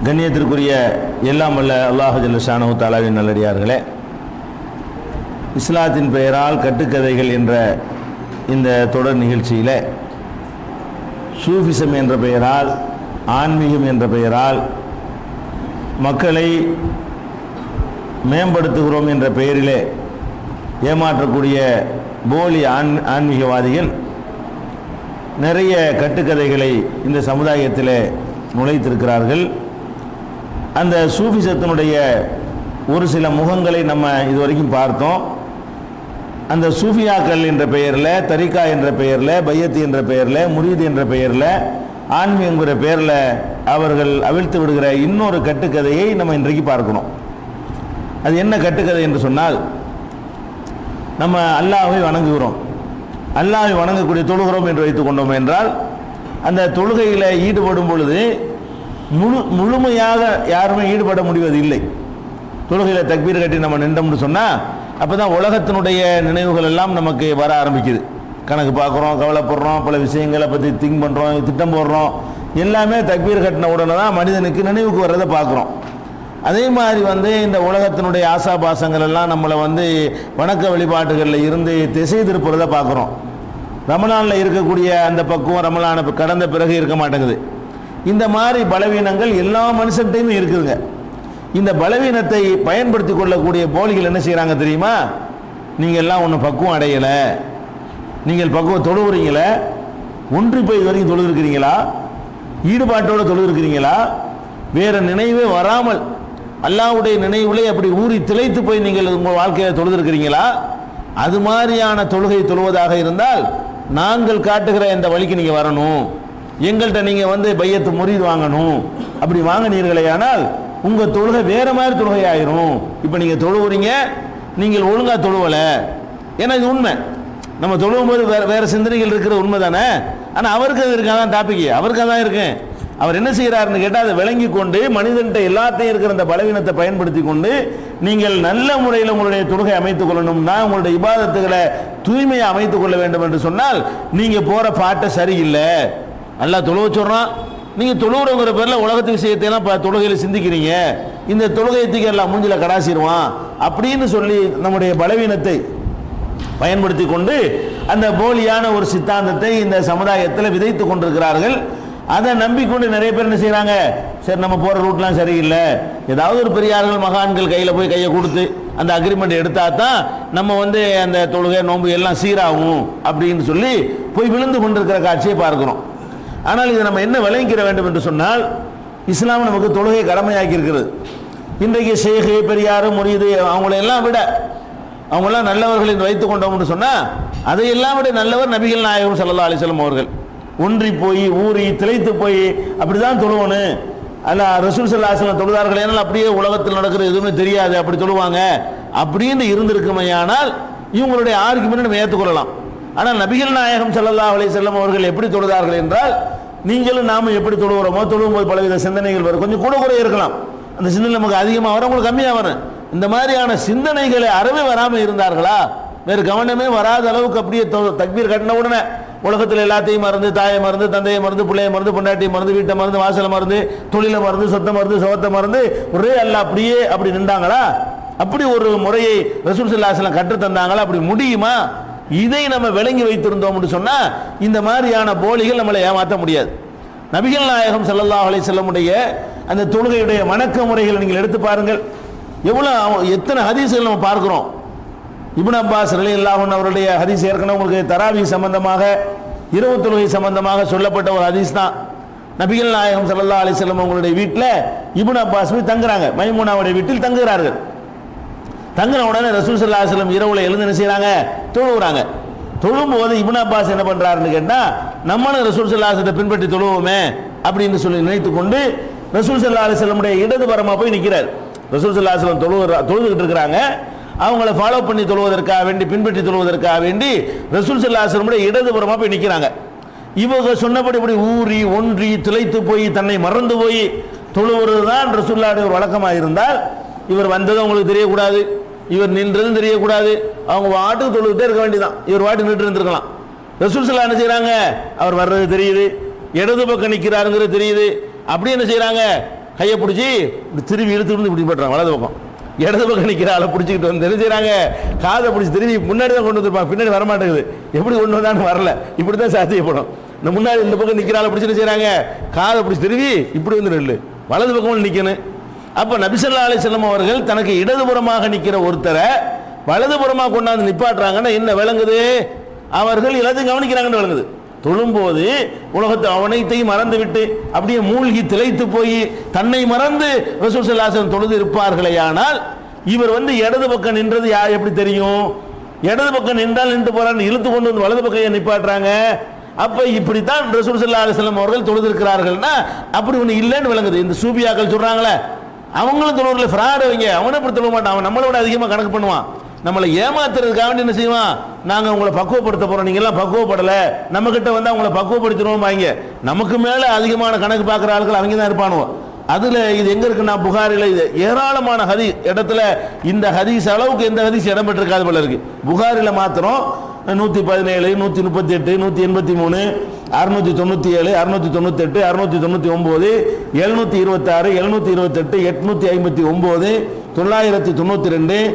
கண்ணியத்திற்குரிய எல்லாம் வல்ல அல்லாஹ் ஜல்ல ஷானஹு தஆலாவின் நல்லடியார்களே, இஸ்லாத்தின் பெயரால் கட்டுக்கதைகள் என்ற இந்த தொடர் நிகழ்ச்சியில் சூஃபிசம் என்ற பெயரால், ஆன்மீகம் என்ற பெயரால் மக்களை மேம்படுத்துகிறோம் என்ற பெயரிலே ஏமாற்றக்கூடிய போலி ஆன்மீகவாதிகள் நிறைய கட்டுக்கதைகளை இந்த சமுதாயத்தில் நுழைத்திருக்கிறார்கள். அந்த சூஃபிசத்தினுடைய ஒரு சில முகங்களை நம்ம இதுவரைக்கும் பார்த்தோம். அந்த சூஃபியாக்கள் என்ற பெயரில், தரிகா என்ற பெயரில், பையத்து என்ற பெயரில், முரீது என்ற பெயரில், ஆன்மீகம் என்கிற பெயரில் அவர்கள் அவிழ்த்து விடுகிற இன்னொரு கட்டுக்கதையை நம்ம இன்றைக்கு பார்க்கணும். அது என்ன கட்டுக்கதை என்று சொன்னால், நம்ம அல்லாஹ்வை வணங்குகிறோம், அல்லாஹ்வை வணங்கக்கூடிய தொழுகிறோம் என்று வைத்துக் கொண்டோம் என்றால், அந்த தொழுகையில் ஈடுபடும் பொழுது முழுமையாக யாருமே ஈடுபட முடிவது இல்லை. தொழுகையில் தக்பீர் கட்டி நம்ம நின்றோம்னு சொன்னால் அப்போ தான் உலகத்தினுடைய நினைவுகள் எல்லாம் நமக்கு வர ஆரம்பிக்குது. கணக்கு பார்க்குறோம், கவலைப்படுறோம், பல விஷயங்களை பற்றி திங்க் பண்ணுறோம், திட்டம் போடுறோம். எல்லாமே தக்பீர் கட்டின உடனே தான் மனிதனுக்கு நினைவுக்கு வர்றதை பார்க்குறோம். அதே மாதிரி இந்த உலகத்தினுடைய ஆசாபாசங்கள் எல்லாம் நம்மளை வணக்க வழிபாட்டுகளில் இருந்து திசை திருப்புறதை பார்க்குறோம். ரமலானில் இருக்கக்கூடிய அந்த பக்குவம் ரமலான கடந்த பிறகு இருக்க மாட்டேங்குது. இந்த மாதிரி பலவீனங்கள் எல்லா மனுஷன்ட்டையுமே இருக்குதுங்க. இந்த பலவீனத்தை பயன்படுத்தி கொள்ளக்கூடிய போலிகள் என்ன செய்கிறாங்க தெரியுமா? நீங்கள் எல்லாம் ஒன்றும் பக்குவம் அடையலை, நீங்கள் பக்குவம் தொழுகிறீங்களே, ஒன்றி போய் வரைக்கும் தொழுகிறீங்களா, ஈடுபாட்டோடு தொழுகிறீங்களா, வேற நினைவே வராமல் அல்லாஹ்வுடைய நினைவுலே அப்படி ஊறி திளைத்து போய் நீங்கள் உங்கள் வாழ்க்கையை தொழுதிருக்கிறீங்களா? அது மாதிரியான தொழுகை தொழுவதாக இருந்தால் நாங்கள் காட்டுகிற இந்த வழிக்கு நீங்கள் வரணும், எங்கள்கிட்ட நீங்கள் பையத்து முரீது வாங்கணும். அப்படி வாங்கினீர்களே ஆனால் உங்கள் தொழுகை வேற மாதிரி தொழுகை ஆயிரும். இப்போ நீங்கள் தொழுவுறீங்க, நீங்கள் ஒழுங்காக தொழுவலை. ஏன்னா இது உண்மை. நம்ம தொழுவும் போது வேற சிந்தனைகள் இருக்கிற உண்மை தானே. ஆனால் அவருக்கு அது இருக்காதான் டாபிக், அவருக்கு அதான் இருக்கு. அவர் என்ன செய்கிறாருன்னு கேட்டால் அதை விளங்கி கொண்டு மனிதன்கிட்ட எல்லாத்தையும் இருக்கிற அந்த பலவீனத்தை பயன்படுத்தி கொண்டு நீங்கள் நல்ல முறையில் உங்களுடைய தொழுகை அமைத்துக் கொள்ளணும்னா, உங்களுடைய இபாதத்துகளை தூய்மையை அமைத்துக் கொள்ள வேண்டும் என்று சொன்னால் நீங்கள் போகிற பாட்டை சரியில்லை. அல்லாஹ் தொழுவ சொல்கிறான், நீங்கள் தொழுகிறங்கிற பேரில் உலகத்து விஷயத்தையெல்லாம் தொழுகையில் சிந்திக்கிறீங்க, இந்த தொழுகையத்துக்கு எல்லாம் மூஞ்சில் கடாசிடுவான் அப்படின்னு சொல்லி நம்முடைய பலவீனத்தை பயன்படுத்தி கொண்டு அந்த போலியான ஒரு சித்தாந்தத்தை இந்த சமுதாயத்தில் விதைத்து கொண்டிருக்கிறார்கள். அதை நம்பிக்கொண்டு நிறைய பேர் என்ன செய்கிறாங்க, சரி நம்ம போகிற ரூட்லாம் சரியில்லை, ஏதாவது ஒரு பெரியார்கள் மகான்கள் கையில் போய் கையை கொடுத்து அந்த அக்ரிமெண்ட் எடுத்தால் தான் நம்ம அந்த தொழுகை நோன்பு எல்லாம் சீராகும் அப்படின்னு சொல்லி போய் விழுந்து கொண்டிருக்கிற காட்சியை பார்க்குறோம். ஆனால் இதை நம்ம என்ன விளங்கிக்கிற வேண்டும் என்று சொன்னால், இஸ்லாம் நமக்கு தொழுகை கடமையாக்கி இருக்கிறது. இன்றைக்கு ஷேகு, பெரியார், முரீது அவங்களெல்லாம் விட அவங்களாம் நல்லவர்கள் என்று வைத்துக் கொண்டோம் என்று சொன்னால், அதையெல்லாம் விட நல்லவர் நபிகள் நாயகம் ஸல்லல்லாஹு அலைஹி வஸல்லம் அவர்கள். ஒன்றி போய் ஊறி திளைத்து போய் அப்படிதான் தொழுவணும். அல்ல ரசூல் ஸல்லல்லாஹு அலைஹி வஸல்லம் தொழுதார்கள், ஏனால் அப்படியே உலகத்தில் நடக்கிற எதுவுமே தெரியாது, அப்படி தொழுவாங்க அப்படின்னு இருந்திருக்குமையானால் இவங்களுடைய ஆர்குமெண்ட் நம்ம ஏற்றுக்கொள்ளலாம். ஆனால் நபிகள் நாயகம் ஸல்லல்லாஹு அலைஹி வஸல்லம் அவர்கள் எப்படி தொழுதார்கள் என்றால், நீங்களும் நாமும் எப்படி தொழுகிறோமோ, தொழும்போது பலவித சிந்தனைகள் வரும், கொஞ்சம் கூட குறைய இருக்கலாம், அந்த சிந்தனை நமக்கு அதிகமாக வரும், உங்களுக்கு கம்மியாக வரும். இந்த மாதிரியான சிந்தனைகளை அறவே வராமல் இருந்தார்களா? வேறு கவனமே வராத அளவுக்கு அப்படியே தக்பீர் கட்டின உடனே உலகத்தில் எல்லாத்தையும் மறந்து, தாயை மறந்து, தந்தையை மறந்து, பிள்ளையை மறந்து, பொண்டாட்டியை மறந்து, வீட்டை மறந்து, வாசலை மறந்து, தொழிலை மறந்து, சொத்தை மறந்து, சோத்தை மறந்து ஒரே அல்லாஹ் அப்படியே அப்படி நின்றாங்களா? அப்படி ஒரு முறையை ரசூல் ஸல்லல்லாஹு அலைஹி வஸல்லம் கற்றுத் தந்தாங்களா? அப்படி முடியுமா? இதை நம்ம விளங்கி வைத்திருந்தோம் சொன்னா இந்த மாதிரியான போலிகள் நம்மளை ஏமாற்ற முடியாது. நபிகள் நாயகம் ஸல்லல்லாஹு அலைஹி வஸல்லமுடைய அந்த தொழுகையுடைய வணக்க முறைகளை நீங்கள் எடுத்து பாருங்கள். எத்தனை ஹதீஸ்கள் நம்ம பார்க்கிறோம். இப்னு அப்பாஸ் ரலியல்லாஹு அன்ஹு அவருடைய ஹதீஸ் ஏற்கனவே உங்களுக்கு தராவி சம்பந்தமாக, இரவு தொழுகை சம்பந்தமாக சொல்லப்பட்ட ஒரு ஹதீஸ் தான். நபிகள் நாயகம் ஸல்லல்லாஹு அலைஹி வஸல்லம் அவங்களுடைய வீட்டில் இப்னு அப்பாஸ் போய் தங்குறாங்க, மைமூனாவுடைய வீட்டில் தங்குகிறார்கள். தங்கின உடனே ரசூல் ஸல்லல்லாஹு அலைஹி வஸல்லம் இரவுல எழுந்து என்ன செய்றாங்க, தொழுகிறாங்க. தொழும்போது இப்னு அப்பாஸ் என்ன பண்றாருன்னு கேட்டா, நம்மளும் ரசூல் ஸல்லல்லாஹு அலைஹி வஸல்லம் பின்பற்றி தொழுவோமே அப்படின்னு சொல்லி நினைத்து கொண்டு ரசூல் ஸல்லல்லாஹு அலைஹி வஸல்லமுடைய இடதுபுறமா போய் நிற்கிறார். ரசூல் ஸல்லல்லாஹு அலைஹி வஸல்லம் தொழுதுகிட்டு இருக்கிறாங்க. அவங்கள ஃபாலோ பண்ணி தொழுவதற்காக வேண்டி, பின்பற்றி தொழுவதற்காக வேண்டி ரசூல் ஸல்லல்லாஹு அலைஹி வஸல்லம் இடதுபுறமா போய் நிற்கிறாங்க. இவங்க சொன்னபடி இப்படி ஊறி ஒன்றி திளைத்து போய் தன்னை மறந்து போய் தொழுவது தான் ரசூலுல்லாஹ்வுடைய ஒரு வழக்கமாக இருந்தால், இவர் வந்ததும் உங்களுக்கு தெரியக்கூடாது, இவர் நின்றதும் தெரியக்கூடாது, அவங்க வாட்டுக்கு தொழுதுகிட்டே இருக்க வேண்டியதான். இவர் வாட்டு நின்று இருந்திருக்கலாம். ரசூல் ஸல்லல்லாஹு அலைஹி வஸல்லம் என்ன செய்கிறாங்க, அவர் வர்றது தெரியுது, இடது பக்கம் நிற்கிறாருங்கிறது தெரியுது. அப்படி என்ன செய்யறாங்க, கையை பிடிச்சி திரும்பி இழுத்து இப்படி பண்றாங்க வலது பக்கம். இடது பக்கம் நிற்கிற ஆளை பிடிச்சிக்கிட்டு வந்து என்ன செய்யறாங்க, காதை பிடிச்சி திரும்பி முன்னாடி தான் கொண்டு வந்துருப்பாங்க, பின்னாடி வரமாட்டேங்குது. எப்படி கொண்டு வந்தான்னு வரல, இப்படிதான் சாத்தியப்படும். இந்த முன்னாடி இந்த பக்கம் நிற்கிற ஆளை பிடிச்சி என்ன செய்யறாங்க, காதை பிடிச்சி திரும்பி இப்படி வந்து நெல்லு வலது பக்கம் நிற்கணும். அப்ப நபி ஸல்லல்லாஹு அலைஹி வஸல்லம் அவர்கள் தனக்கு இடதுபுறமாக நிற்கிற ஒருத்தரை வலதுபுறமாக கொண்டாந்து நிப்பாட்டுறாங்கன்னா என்ன விளங்குது, அவர்கள் எல்லாத்தையும் கவனிக்கிறாங்கன்னு விளங்குது. தொழும்போது உலகத்தை அவனைத்தையும் மறந்து விட்டு அப்படியே மூழ்கி திளைத்து போய் தன்னை மறந்து ரசூல் ஸல்லல்லாஹு அலைஹி வஸல்லம் தொழுது இருப்பார்களே. ஆனால் இவர் வந்து இடது பக்கம் நின்றது யார் எப்படி தெரியும், இடது பக்கம் நின்றால் நின்று போறான்னு இழுத்து கொண்டு வந்து வலது பக்கம் நிப்பாட்டுறாங்க. அப்ப இப்படித்தான் ரசூல் ஸல்லல்லாஹு அலைஹி வஸல்லம் அவர்கள் தொழுது இருக்கிறார்கள்னா அப்படி ஒண்ணு இல்லைன்னு விளங்குது. இந்த சூபியாக்கள் சொல்றாங்களே, அவங்களும் தொழுவல ஃப்ராட், அவங்க அவனை இப்படி தொழ மாட்டான், அவன் நம்மளை விட அதிகமாக கணக்கு பண்ணுவான், நம்மளை ஏமாத்துறதுக்காக என்ன செய்வான், நாங்க உங்களை பக்குவப்படுத்த போறோம், நீங்க எல்லாம் பக்குவப்படல, நம்ம கிட்ட வந்து அவங்களை பக்குவப்படுத்திடுவோம். நமக்கு மேல அதிகமான கணக்கு பார்க்குற ஆட்கள் அவங்க தான் இருப்பானுவோ. அதுல இது எங்க இருக்குன்னா புகாரில இது ஏராளமான ஹதீஸ் இடத்துல இந்த ஹதீஸ் அளவுக்கு எந்த ஹதீஸ் இடம் பெற்றிருக்காது போல இருக்கு. புகாரில மாத்திரம் 117, 138, 183, 697, 698, 699, 726, 728, 859, 992, 1198, 4570, 4571, 4572,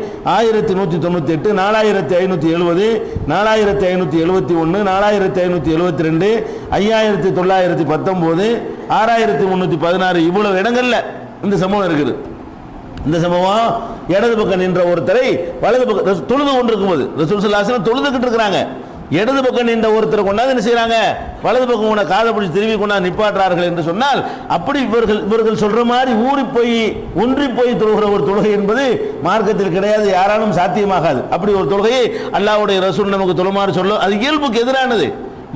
5919, 6316 இவ்வளவு இடங்கள்ல இந்த சம்பவம் இருக்குது. இந்த சம்பவம் இடது பக்கம் நின்ற ஒருத்தரை வலது பக்கம் தொழுது கொண்டிருக்கும் போது ரசூல் ஸல்லல்லாஹு அலைஹி வஸல்லம் தொழுதுகிட்டு இருக்கிறாங்க, இடது பக்கம் நின்ற ஒருத்தரை கொண்டாந்து என்ன செய்யறாங்க, வலது பக்கம் கொண்ட காதை பிடிச்சி திரும்பி கொண்டாந்து நிப்பாட்டுறார்கள் என்று சொன்னால் அப்படி இவர்கள் சொல்ற மாதிரி ஒன்றி போய் தொழுகிற ஒரு தொழுகை என்பது மார்க்கத்தில் கிடையாது, யாராலும் சாத்தியமாகாது. அப்படி ஒரு தொழுகையை அல்லாஹ்வுடைய ரசூல் நமக்கு தொழுமாறு சொல்லும், அது இயல்புக்கு எதிரானது,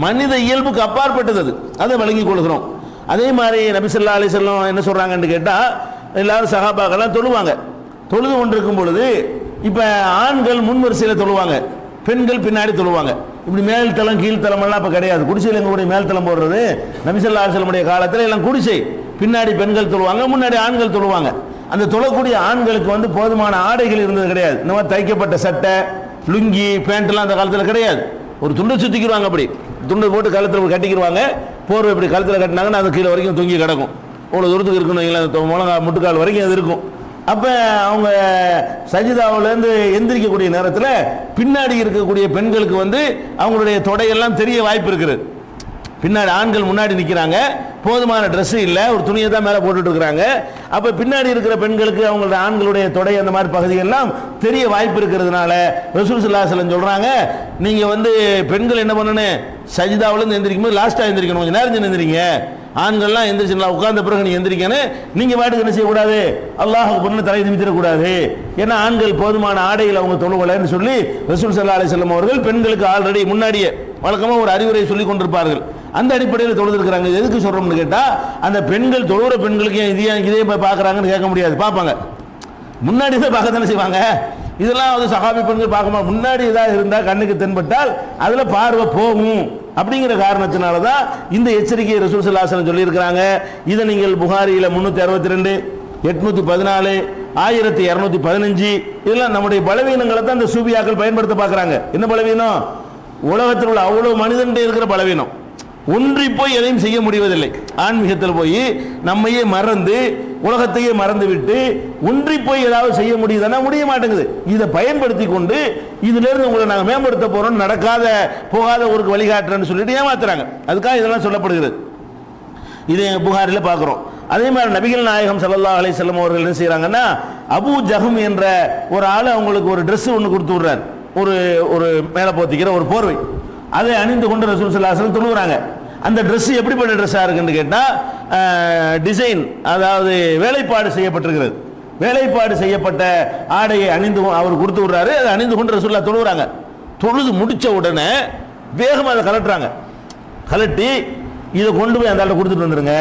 மனித இயல்புக்கு அப்பாற்பட்டது, அதை வழங்கிக் கொள்கிறோம். அதே மாதிரி நபி ஸல்லல்லாஹு அலைஹி வஸல்லம் என்ன சொல்றாங்கன்னு கேட்டா, எல்லாரும் சஹாபாக்கெல்லாம் தொழுவாங்க. தொழுது கொண்டிருக்கும் பொழுது இப்ப ஆண்கள் முன் வரிசையில் தொழுவாங்க, பெண்கள் பின்னாடி தொழுவாங்க. இப்படி மேல் தளம் கீழ் தளம் எல்லாம் இப்ப கிடையாது. குடிசையில் எங்களுடைய மேல் தளம் போடுறது நபி ஸல்லல்லாஹு அலைஹி வஸல்லம் காலத்தில் எல்லாம் குடிசை, பின்னாடி பெண்கள் தொழுவாங்க, முன்னாடி ஆண்கள் தொழுவாங்க. அந்த தொழக்கூடிய ஆண்களுக்கு வந்து போதுமான ஆடைகள் இருந்தது கிடையாது. இந்த மாதிரி தைக்கப்பட்ட சட்டை, லுங்கி, பேண்ட் எல்லாம் அந்த காலத்தில் கிடையாது. ஒரு துண்டை சுத்திக்கிடுவாங்க, அப்படி துண்டை போட்டு கழுத்தில் கட்டிக்கிடுவாங்க, போர்வை இப்படி கழுத்தில் கட்டினாங்கன்னா அது கீழே வரைக்கும் தொங்கி கிடக்கும். அவ்வளோ தூரத்துக்கு இருக்கணும், முழங்கா முட்டுக்கால் வரைக்கும் அது இருக்கும். அப்போ அவங்க சஜிதாவிலேருந்து எந்திரிக்கக்கூடிய நேரத்தில் பின்னாடி இருக்கக்கூடிய பெண்களுக்கு வந்து அவங்களுடைய தொடையெல்லாம் தெரிய வாய்ப்பு இருக்குது. பின்னாடி ஆண்கள் முன்னாடி நிற்கிறாங்க, போதுமான ட்ரெஸ் இல்லை, ஒரு துணியை தான் மேலே போட்டுட்டு இருக்கிறாங்க. அப்போ பின்னாடி இருக்கிற பெண்களுக்கு அவங்களுடைய ஆண்களுடைய தொடை அந்த மாதிரி பகுதியெல்லாம் தெரிய வாய்ப்பு இருக்கிறதுனால ரசூல் ஸல்லல்லாஹு அலைஹி வஸல்லம் சொல்கிறாங்க, நீங்கள் வந்து பெண்கள் என்ன பண்ணணும், சஜிதாவிலேருந்து எந்திரிக்கும் போது லாஸ்ட்டாக எந்திரிக்கணும், கொஞ்சம் நேரம் எந்திரிங்க. ஆண்கள்லாம் எந்திரிச்சுலாம் உட்கார்ந்த பிறகு நீ எந்திரிக்கணும், நீங்க பாட்டுக்கு என்ன செய்யக்கூடாது, அல்லாஹ்வுக்கு பொண்ணு தலை நிமித்திடக்கூடாது. ஏன்னா ஆண்கள் போதுமான ஆடையில் அவங்க தொழுவலைன்னு சொல்லி ரசூல் ஸல்லல்லாஹு அலைஹி வஸல்லம் அவர்கள் பெண்களுக்கு ஆல்ரெடி முன்னாடியே வழக்கமாக ஒரு அறிவுரை சொல்லி கொண்டிருப்பார்கள். அந்த அடிப்படையில் தொழுதுருக்கிறாங்க. எதுக்கு சொல்றோம்னு கேட்டா, அந்த பெண்கள் தொழுகிற பெண்களுக்கு இதே பார்க்குறாங்கன்னு கேட்க முடியாது, பார்ப்பாங்க, முன்னாடி தான் பார்க்க தானே செய்வாங்க. இதெல்லாம் வந்து சஹாபி பெண்கள் பார்க்க முன்னாடி ஏதாவது இருந்தால் கண்ணுக்கு தென்பட்டால் அதுல பார்வை போகும். அப்படிங்கிற காரணத்தினால தான் இந்த எச்சரிக்கையை ரசூல் ஸல்லல்லாஹு அலைஹி வஸல்லம் சொல்லியிருக்கிறாங்க. இதை நீங்கள் புகாரியில் 362, 814, 1215 இதெல்லாம் நம்முடைய பலவீனங்களை தான் இந்த சூபியாக்கள் பயன்படுத்த பார்க்குறாங்க. என்ன பலவீனம், உலகத்தில் உள்ள அவ்வளவு மனிதன்கிட்ட இருக்கிற பலவீனம், ஒன்றி போய் எதையும் செய்ய முடிவதில்லை. ஆன்மீகத்தில் போய் நம்மையே மறந்து உலகத்தையே மறந்து விட்டு ஒன்றி போய் ஏதாவது செய்ய முடியுதுன்னா முடிய மாட்டேங்குது. இதை பயன்படுத்தி கொண்டு இதிலிருந்து உங்களை நாங்கள் மேம்படுத்த போறோம், நடக்காத போகாத ஊருக்கு வழிகாட்டுறேன்னு சொல்லிட்டு ஏமாத்துறாங்க. அதுக்காக இதெல்லாம் சொல்லப்படுகிறது. இதை புகாரில் பார்க்குறோம். அதே மாதிரி நபிகள் நாயகம் ஸல்லல்லாஹு அலைஹி வஸல்லம் அவர்கள் என்ன செய்யறாங்கன்னா, அபூ ஜஹம் என்ற ஒரு ஆள் அவங்களுக்கு ஒரு ட்ரெஸ் ஒன்று கொடுத்து விடுறாரு, ஒரு மேலே போத்திக்கிற ஒரு போர்வை, அதை அணிந்து கொண்டு ரசூல் ஸல்லல்லாஹு அலைஹி வஸல்லம் தொழுகிறாங்க. அந்த ட்ரெஸ் எப்படிப்பட்ட ட்ரெஸ்ஸாக இருக்குன்னு கேட்டால், டிசைன், அதாவது வேலைப்பாடு செய்யப்பட்டிருக்கிறது. வேலைப்பாடு செய்யப்பட்ட ஆடையை அணிந்து அவர் கொடுத்து விடுறாரு, அதை அணிந்து கொண்டு ரசூலுல்லாஹ் தொழுகிறாங்க. தொழுது முடிச்ச உடனே வேகமாக அதை கலட்டுறாங்க. கலட்டி இதை கொண்டு போய் அந்த ஆளை கொடுத்துட்டு வந்துருங்க,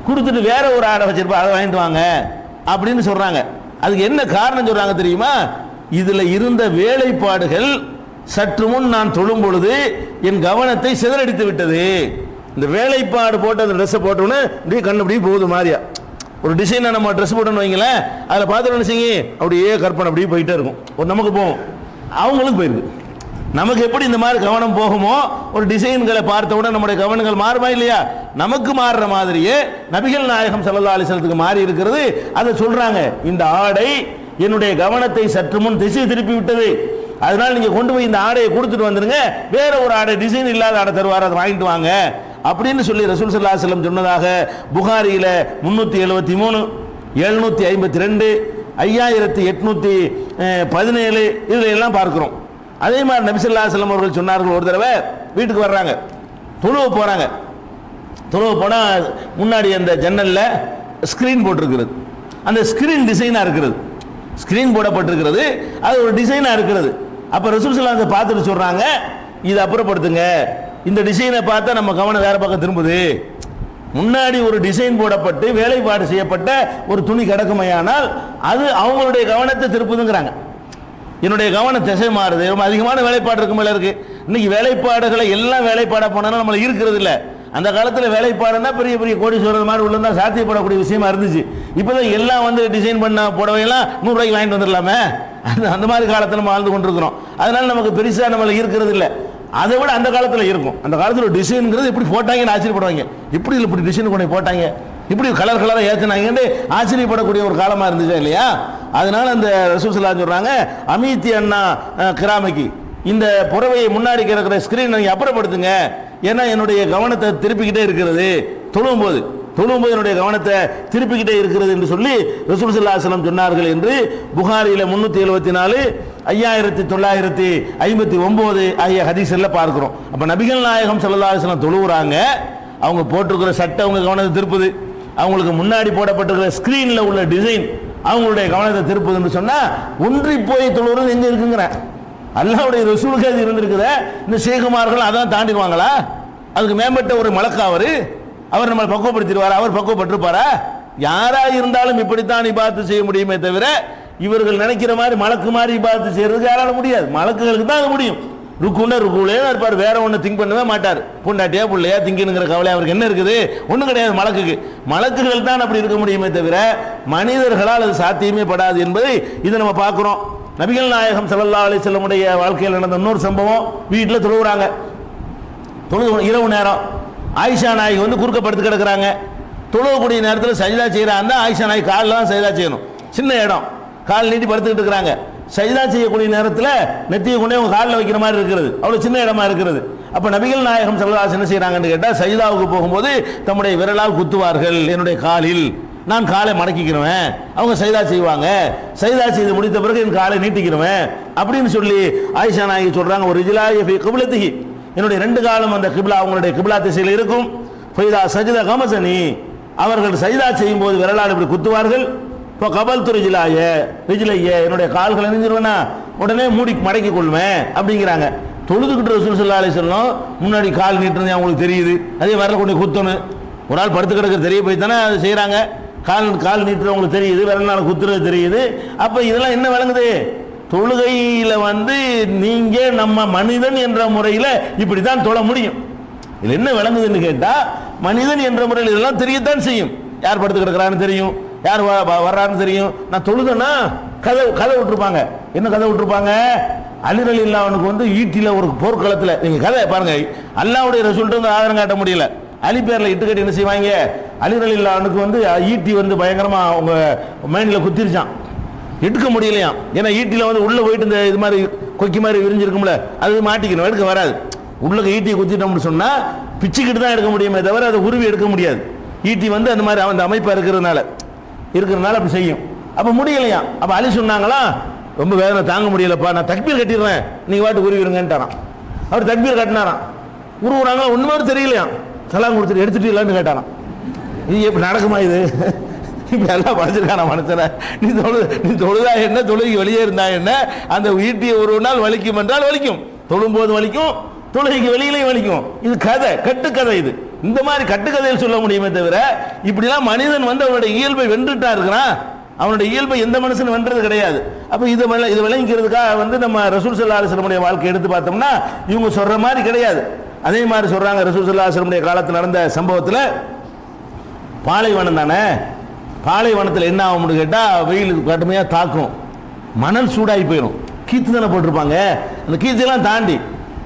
கொடுத்துட்டு வேற ஒரு ஆடை வச்சிருப்பா அதை வாங்கிட்டு வாங்க அப்படின்னு சொல்றாங்க. அதுக்கு என்ன காரணம் சொல்றாங்க தெரியுமா, இதுல இருந்த வேலைப்பாடுகள் சற்று முன் நான் தொழும் பொழுது என் கவனத்தை சிதறடித்து விட்டது. இந்த வேலைப்பாடு போட்டு அந்த ட்ரெஸ்ஸை போட்டோன்னு அப்படியே கண்ணு அப்படியே போகுது மாதிரியா, ஒரு டிசைனை நம்ம ட்ரெஸ் போட்டோன்னு வைங்களேன், அதில் பார்த்து என்ன செய்யும், அப்படியே கற்பனை அப்படியே போயிட்டே இருக்கும். ஒரு நமக்கு போகும், அவங்களுக்கு போயிருக்கு. நமக்கு எப்படி இந்த மாதிரி கவனம் போகுமோ, ஒரு டிசைன்களை பார்த்தவுடன் நம்முடைய கவனங்கள் மாறுமா இல்லையா? நமக்கு மாறுற மாதிரியே நபிகள் நாயகம் ஸல்லல்லாஹு அலைஹி வஸல்லத்துக்கு மாறி இருக்கிறது. அதை சொல்றாங்க, இந்த ஆடை என்னுடைய கவனத்தை சற்று முன் திசை திருப்பி விட்டது, அதனால நீங்க கொண்டு போய் இந்த ஆடையை கொடுத்துட்டு வந்துருங்க, வேற ஒரு ஆடை டிசைன் இல்லாத ஆடை தருவார், அதை வாங்கிட்டு வாங்க அப்படின்னு சொல்லி ரசூல் ஸல்லல்லாஹு அலைஹி வஸல்லம் சொன்னதாக புகாரியில 373, 752, 5817 இதுல எல்லாம் பார்க்கிறோம். அதே மாதிரி நபி ஸல்லல்லாஹு அலைஹி வஸல்லம் அவர்கள் சொன்னார்கள், ஒரு தடவை வீட்டுக்கு வர்றாங்க, தொழுவ போறாங்க. தொழுவ போனா முன்னாடி அந்த ஜன்னல்ல ஸ்கிரீன் போட்டிருக்கிறது, அந்த ஸ்கிரீன் டிசைனா இருக்கிறது, ஸ்கிரீன் போடப்பட்டிருக்கிறது, அது ஒரு டிசைனா இருக்கிறது. அப்ப ரசூல் ஸல்லல்லாஹு அலைஹி வஸல்லம் பார்த்துட்டு சொல்றாங்க, இதை அப்புறப்படுத்துங்க, இந்த டிசைனை பார்த்தா நம்ம கவனம் வேற பக்கம் திரும்புது. முன்னாடி ஒரு டிசைன் போடப்பட்டு வேலைப்பாடு செய்யப்பட்ட ஒரு துணி கிடக்குமையானால் அது அவங்களுடைய கவனத்தை திருப்புதுங்கிறாங்க. என்னுடைய கவனம் திசை மாறுது, ரொம்ப அதிகமான வேலைப்பாடு இருக்கும் மேல இருக்கு. இன்னைக்கு வேலைப்பாடுகளை எல்லாம் வேலைப்பாடா போனாலும் நம்மள இருக்கிறது இல்லை. அந்த காலத்தில் வேலைப்பாடுனா பெரிய பெரிய கோடீஸ்வரர் மாதிரி உள்ள சாத்தியப்படக்கூடிய விஷயமா இருந்துச்சு. இப்போதான் எல்லாம் வந்து டிசைன் பண்ண புடவையெல்லாம் 100 ரூபாய்க்கு வாங்கிட்டு வந்துடலாமே, அந்த மாதிரி காலத்தில் நம்ம வாழ்ந்து கொண்டிருக்கிறோம். அதனால நமக்கு பெருசாக நம்மள இருக்கிறது இல்லை. அதை விட அந்த காலத்தில் இருக்கும். அந்த காலத்தில் டிசைன்ங்கிறது எப்படி போட்டாங்கன்னு ஆச்சரியப்படுவாங்க, இப்படி இப்படி டிசைன் கொண்டு போட்டாங்க, இப்படி கலர் கலராக ஏற்றினாங்கன்னு ஆச்சரியப்படக்கூடிய ஒரு காலமாக இருந்துச்சா இல்லையா? அதனால அந்த ரசூல் ஸல்லல்லாஹு அலைஹி வஸல்லம் சொல்றாங்க, அமீத்தி அண்ணா கிராமக்கி, இந்த புறவையை முன்னாடி கிடக்கிற ஸ்கிரீன் நீங்கள் அப்புறப்படுத்துங்க, ஏன்னா என்னுடைய கவனத்தை திருப்பிக்கிட்டே இருக்கிறது, தொழும்போது என்னுடைய கவனத்தை திருப்பிக்கிட்டே இருக்கிறது என்று சொல்லி ரசூல் ஸல்லல்லாஹு அலைஹி வஸல்லம் சொன்னார்கள் என்று புகாரியில 374, 5959 ஆகிய ஹதீஸ்ல பார்க்கிறோம். அப்ப நபிகள் நாயகம் ஸல்லல்லாஹு அலைஹி வஸல்லம் தொழுவுறாங்க, அவங்க போட்டிருக்கிற சட்டை அவங்க கவனத்தை திருப்புது, அவங்களுக்கு முன்னாடி போடப்பட்டிருக்கிற ஸ்கிரீன்ல உள்ள டிசைன் அவங்களுடைய கவனத்தை திருப்புதுன்னு சொன்னா ஒன்றி போய் தொழுவுறது எங்க இருக்குங்கிற அல்லாஹ்வுடைய ரசூலுக்கு அது இருந்திருக்குத. இந்த ஷேகுமார்கள் அதான் தாண்டிடுவாங்களா? அதுக்கு மேம்பட்ட ஒரு மலக்கா அவர் நம்மளை பக்குவப்படுத்திடுவார், அவர் பக்குவப்பட்டிருப்பாரா? யாரா இருந்தாலும் இப்படித்தான் இபாதத்து செய்ய முடியுமே தவிர இவர்கள் நினைக்கிற மாதிரி மலக்கு மாதிரி இபாதத்து செய்யறதுக்கு யாரால முடியாது. மலக்குகளுக்கு தான் அது முடியும். ருக்குன்னா ருக்குலே இருப்பார், வேற ஒன்று திங்க் பண்ணவே மாட்டார். பொண்டாட்டியா பிள்ளையா திங்கினுங்கிற கவலை அவருக்கு என்ன இருக்குது? ஒன்றும் கிடையாது. மலக்குகள் தான் அப்படி இருக்க முடியுமே தவிர மனிதர்களால் அது சாத்தியமே படாது என்பதை இதை நம்ம பார்க்கிறோம். நபிகள் நாயகம் ஸல்லல்லாஹு அலைஹி வஸல்லம் உடைய வாழ்க்கையில் நடந்த இன்னொரு சம்பவம், வீட்டில் தொழுகிறாங்க, இரவு நேரம் ஆயிஷா நாயகி குறுக்க படுத்து கிடக்குறாங்க. தொழுவக்கூடிய நேரத்தில் சஜிதா செய்யறாங்க. ஆயிஷா நாயகி காலில் தான் சஜிதா செய்யணும், சின்ன இடம், கால் நீட்டி படுத்துக்கிட்டு இருக்கிறாங்க. சஜிதா செய்யக்கூடிய நேரத்தில் நெத்தியை கொண்டே அவங்க காலில் வைக்கிற மாதிரி இருக்கிறது, அவ்வளோ சின்ன இடமா இருக்கிறது. அப்போ நபிகள் நாயகம் ஸல்லல்லாஹு அலைஹி வஸல்லம் என்ன செய்யறாங்கன்னு கேட்டால், சஜிதாவுக்கு போகும்போது தம்முடைய விரலால் குத்துவார்கள் என்னுடைய காலில், நான் காலை மடக்கிக்கிறேன். அவங்க சஜிதா செய்வாங்க, சஜிதா செய்து முடித்த பிறகு என் காலை நீட்டிக்கிறேன் அப்படின்னு சொல்லி ஆயிஷா நாயகி சொல்றாங்க, ஒரு ரிஜ்லாய ஃபீ கிப்லத்திஹி, என்னுடைய 2 காலும் அந்த கிப்லா அவங்களுடைய கிப்லா திசையில் இருக்கும். ஃபைதா சஜிதா கமசனி, அவர்கள் சஜிதா செய்யும் போது விரலால் இப்படி குத்துவார்கள். இப்போ கபல் துரிஜிலாய ரிஜிலைய, என்னுடைய கால்களை நெஞ்சிருவேனா உடனே மூடி மடக்கி கொள்வேன் அப்படிங்கிறாங்க. தொழுதுகிட்டு ரசூல் ஸல்லல்லாஹு அலைஹி வஸல்லம் முன்னாடி கால் நீட்டுறது அவங்களுக்கு தெரியுது, அதே வரல கொண்டு குத்தணும். ஒரு ஆள் படுத்து கிடக்க தெரிய போய் தானே அது செய்கிறாங்க. கால் நீட்டுறவங்களுக்கு தெரியுது, விரல்னால குத்துறது தெரியுது. அப்போ இதெல்லாம் என்ன விளங்குது? தொழுகையில் நீங்க நம்ம மனிதன் என்ற முறையில் இப்படி தான் தொழ முடியும். இதில் என்ன விளங்குதுன்னு கேட்டால், மனிதன் என்ற முறையில் இதெல்லாம் தெரியத்தான் செய்யும். யார் படுத்து கிடக்கிறான்னு தெரியும், யார் வர்றாருன்னு தெரியும். நான் தொழுதேன்னா கதை விட்டுருப்பாங்க. என்ன கதை விட்டுருப்பாங்க? அலி ரலியல்லாஹு அன்ஹு ஈட்டியில் ஒரு போர்க்களத்தில், நீங்கள் கதை பாருங்க, அல்லாஹ்வுடைய ரசூல்கிட்ட ஆதாரம் காட்ட முடியல. அலி பேரில் இட்டுக்கட்டி என்ன செய்வாங்க, அலி ரலியல்லாஹு அன்ஹுக்கு ஈட்டி பயங்கரமாக அவங்க மைண்டில் குத்திருச்சான், எடுக்க முடியலையாம். ஏன்னா ஈட்டியில் உள்ளே போயிட்டு இந்த இது மாதிரி கொக்கி மாதிரி விரிஞ்சிருக்கும்ல, அது மாட்டிக்கணும், எடுக்க வராது. உள்ள ஈட்டியை குத்திட்டோம்னு சொன்னால் பிச்சுக்கிட்டு தான் எடுக்க முடியுமே தவிர அதை உருவி எடுக்க முடியாது. ஈட்டி அந்த மாதிரி அந்த அமைப்பாக இருக்கிறதுனால அப்படி செய்யும். அப்போ முடியலையாம். அப்போ அலி சொன்னாங்களா, ரொம்ப வேதனை தாங்க முடியலப்பா, நான் தக்பீர் கட்டிடுறேன், நீங்கள் வாட்டு உருவிடுங்கன்ட்டாரான். அவர் தக்பீர் கட்டினாராம். உருவுறாங்களா, ஒன்றுமே தெரியிலையாம். சலாம் கொடுத்துட்டு எடுத்துட்டு இல்லைன்னு கேட்டாராம். இது எப்படி நடக்குமா? இது இப்படி எல்லாம் படைச்சிருக்கான மனுஷனை. நீ தொழுதா என்ன, தொழுகை வெளியே இருந்தா என்ன, அந்த ஈட்டியை ஒரு நாள் வலிக்கும் என்றால் வலிக்கும், தொழும்போது வலிக்கும், தொழுகைக்கு வெளியிலையும் வலிக்கும். இது கதை, கட்டுக்கதை. இது இந்த மாதிரி கட்டுக்கதையில் சொல்ல முடியுமே தவிர இப்படிலாம் மனிதன் அவனுடைய இயல்பை வென்றுட்டா இருக்கிறான். அவனுடைய இயல்பை எந்த மனுஷன் வென்றது கிடையாது. அப்போ இது விளங்கிக்கிறதுக்காக நம்ம ரசூல் ஸல்லல்லாஹு அலைஹி வஸல்லம் வாழ்க்கை எடுத்து பார்த்தோம்னா இவங்க சொல்ற மாதிரி கிடையாது. அதே மாதிரி சொல்றாங்க, ரசூல் ஸல்லல்லாஹு அலைஹி வஸல்லம் காலத்தில் நடந்த சம்பவத்தில், பாலைவனம் தானே, பாலைவனத்தில் என்ன ஆகும்னு கேட்டால் வெயில் கடுமையாக தாக்கும், மணல் சூடாகி போயிடும், கீத்து தானே போட்டிருப்பாங்க, அந்த கீத்தெல்லாம் தாண்டி,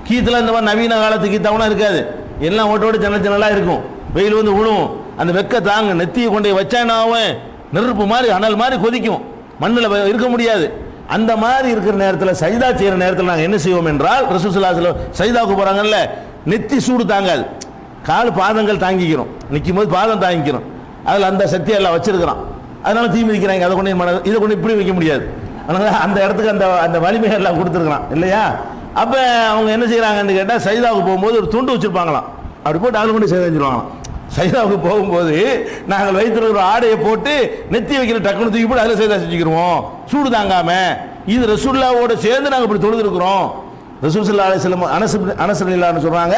கீத்தெல்லாம் இந்த மாதிரி நவீன காலத்து கீத்தாவெல்லாம் இருக்காது, எல்லாம் ஓட்டோடு ஜன்னலாக இருக்கும், வெயில் வந்து விழுவும், அந்த வெக்க தாங்க நெத்தியை கொண்டு வச்சானாவும் நெருப்பு மாதிரி அனல் மாதிரி கொதிக்கும், மண்ணில் இருக்க முடியாது. அந்த மாதிரி இருக்கிற நேரத்தில் சஜிதா செய்கிற நேரத்தில் நாங்கள் என்ன செய்வோம் என்றால், ரசூல் ஸல்லல்லாஹு அலைஹி வஸல்லம் சஜிதாவுக்கு போகிறாங்கல்ல, நெத்தி சூடு தாங்காது, கால் பாதங்கள் தாங்கிக்கிறோம், நிற்கும் போது பாதம் தாங்கிக்கிறோம், அதில் அந்த சக்தியை எல்லாம் வச்சிருக்கிறான், அதனால தீ மிதிக்கிறாங்க, அதை கொண்டு இதை கொண்டு இப்படி வைக்க முடியாது, அதனால அந்த இடத்துக்கு அந்த அந்த வலிமைகள் எல்லாம் கொடுத்துருக்குறான் இல்லையா. அப்போ அவங்க என்ன செய்கிறாங்கன்னு கேட்டால், சஜிதாவுக்கு போகும்போது ஒரு துண்டு வச்சுருப்பாங்களாம், அப்படி போட்டு அதில் கொண்டு செஞ்சுருவாங்களாம். சஜிதாவுக்கு போகும்போது நாங்கள் வைத்திருக்கிற ஆடையை போட்டு நெத்தி வைக்கிற டக்குனு தூக்கி போட்டு அதில் சஜிதா செஞ்சுக்கிறோம், சூடு தாங்காம. இது ரசூலுல்லாவோட சேர்ந்து நாங்கள் இப்படி தொழுதுருக்கிறோம். ரசூல் ஸல்லல்லாஹு அலைஹி வஸல்லம் அனஸ் ரலியல்லாஹு சொல்றாங்க,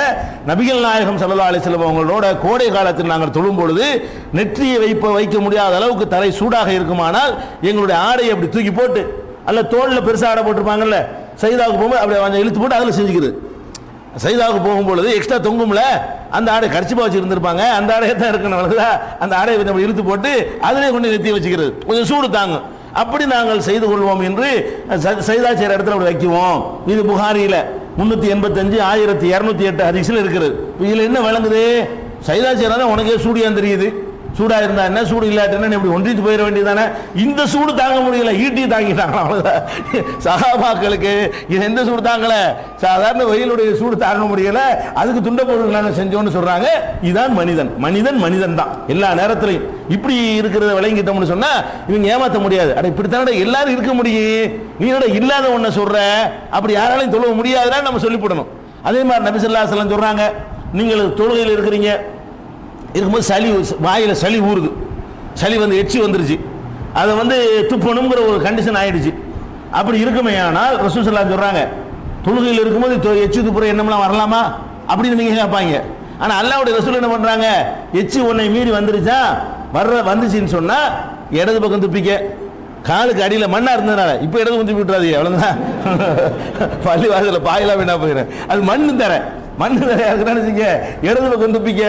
நபிகள் நாயகம் ஸல்லல்லாஹு அலைஹி வஸல்லம் அவங்களோட கோடை காலத்தில் நாங்கள் தொழும் பொழுது நெற்றியை வைக்க முடியாத அளவுக்கு தலை சூடாக இருக்குமானால் எங்களுடைய ஆடையை அப்படி தூக்கி போட்டு, அல்ல தோளில் பெருசாக ஆடை போட்டிருப்பாங்கல்ல, சஜிதாவுக்கு போகும்போது அப்படியே கொஞ்சம் இழுத்து போட்டு அதில் செஞ்சுக்கிறது. சஜிதாவுக்கு போகும்பொழுது எக்ஸ்ட்ரா தொங்கும்ல, அந்த ஆடை கடிச்சு வச்சு இருந்திருப்பாங்க, அந்த ஆடையை தான் இருக்கணும், அந்த ஆடையை கொஞ்சம் இழுத்து போட்டு அதிலே கொண்டு நெத்தி வச்சுக்கிறது, கொஞ்சம் சூடு தாங்கும். அப்படி நாங்கள் செய்து கொள்வோம் என்று சஜிதா செய்கிற இடத்துல அப்படி வைக்குவோம். இது புகாரியில் 385 1208 ஹதீஸில் இருக்கிறது. இதில் என்ன விளங்குது, சஜிதா செய்யறதா உனக்கே சூடியான் தெரியுது, சூடா இருந்தா என்ன, சூடு இல்லாட்டினா இப்படி ஒன்றிட்டு போயிட வேண்டியதானே. இந்த சூடு தாங்க முடியல, ஈட்டி தாங்கிட்டாங்க அவ்வளவுதான். சஹாபாக்களுக்கு இது எந்த சூடு தாங்கல, சாதாரண வெயிலுடைய சூடு தாங்க முடியல, அதுக்கு துண்ட பொருள் நாங்கள் செஞ்சோன்னு சொல்றாங்க. இதுதான் மனிதன், மனிதன் மனிதன் தான் எல்லா நேரத்திலையும். இப்படி இருக்கிறத விளங்கிட்டோம்னு சொன்னா இவங்க ஏமாற்ற முடியாது. அட இப்படித்தானே எல்லாரும் இருக்க முடியும், நீ இல்லாத ஒன்ன சொல்ற, அப்படி யாராலையும் தொழுவ முடியாதுன்னு நம்ம சொல்லி போடணும். அதே மாதிரி நபி ஸல்லல்லாஹு அலைஹி வஸல்லம் சொல்றாங்க, நீங்கள் தொழுகையில் இருக்கிறீங்க, இருக்கும்போது சளி, வாயில் சளி ஊறுது, சளி வந்து எச்சி வந்துருச்சு, அதை வந்து துப்பணுங்கிற ஒரு கண்டிஷன் ஆயிடுச்சு. அப்படி இருக்குமே ஆனால் ரசூல் ஸல்லல்லாஹு அலைஹி வஸல்லம் சொல்றாங்க, தொழுகையில் இருக்கும்போது எச்சி துப்புற எண்ணம்லாம் வரலாமா அப்படின்னு நீங்க கேட்பாங்க. ஆனால் அல்லாஹ்வுடைய ரசூல் என்ன பண்றாங்க, எச்சி உன்னை மீறி வந்துருச்சா, வந்துச்சுன்னு சொன்னா இடது பக்கம் துப்பிக்க, காலுக்கு அடியில் மண்ணா இருந்ததுனால இப்போ இடது பக்கம் துப்பி விட்டுறாது, அவ்வளோதான். பள்ளி வாசலில் பாயெல்லாம் வேணா போயிடுறேன், அது மண்ணு தர இருக்குன்னு இடது பக்கம் துப்பிக்க,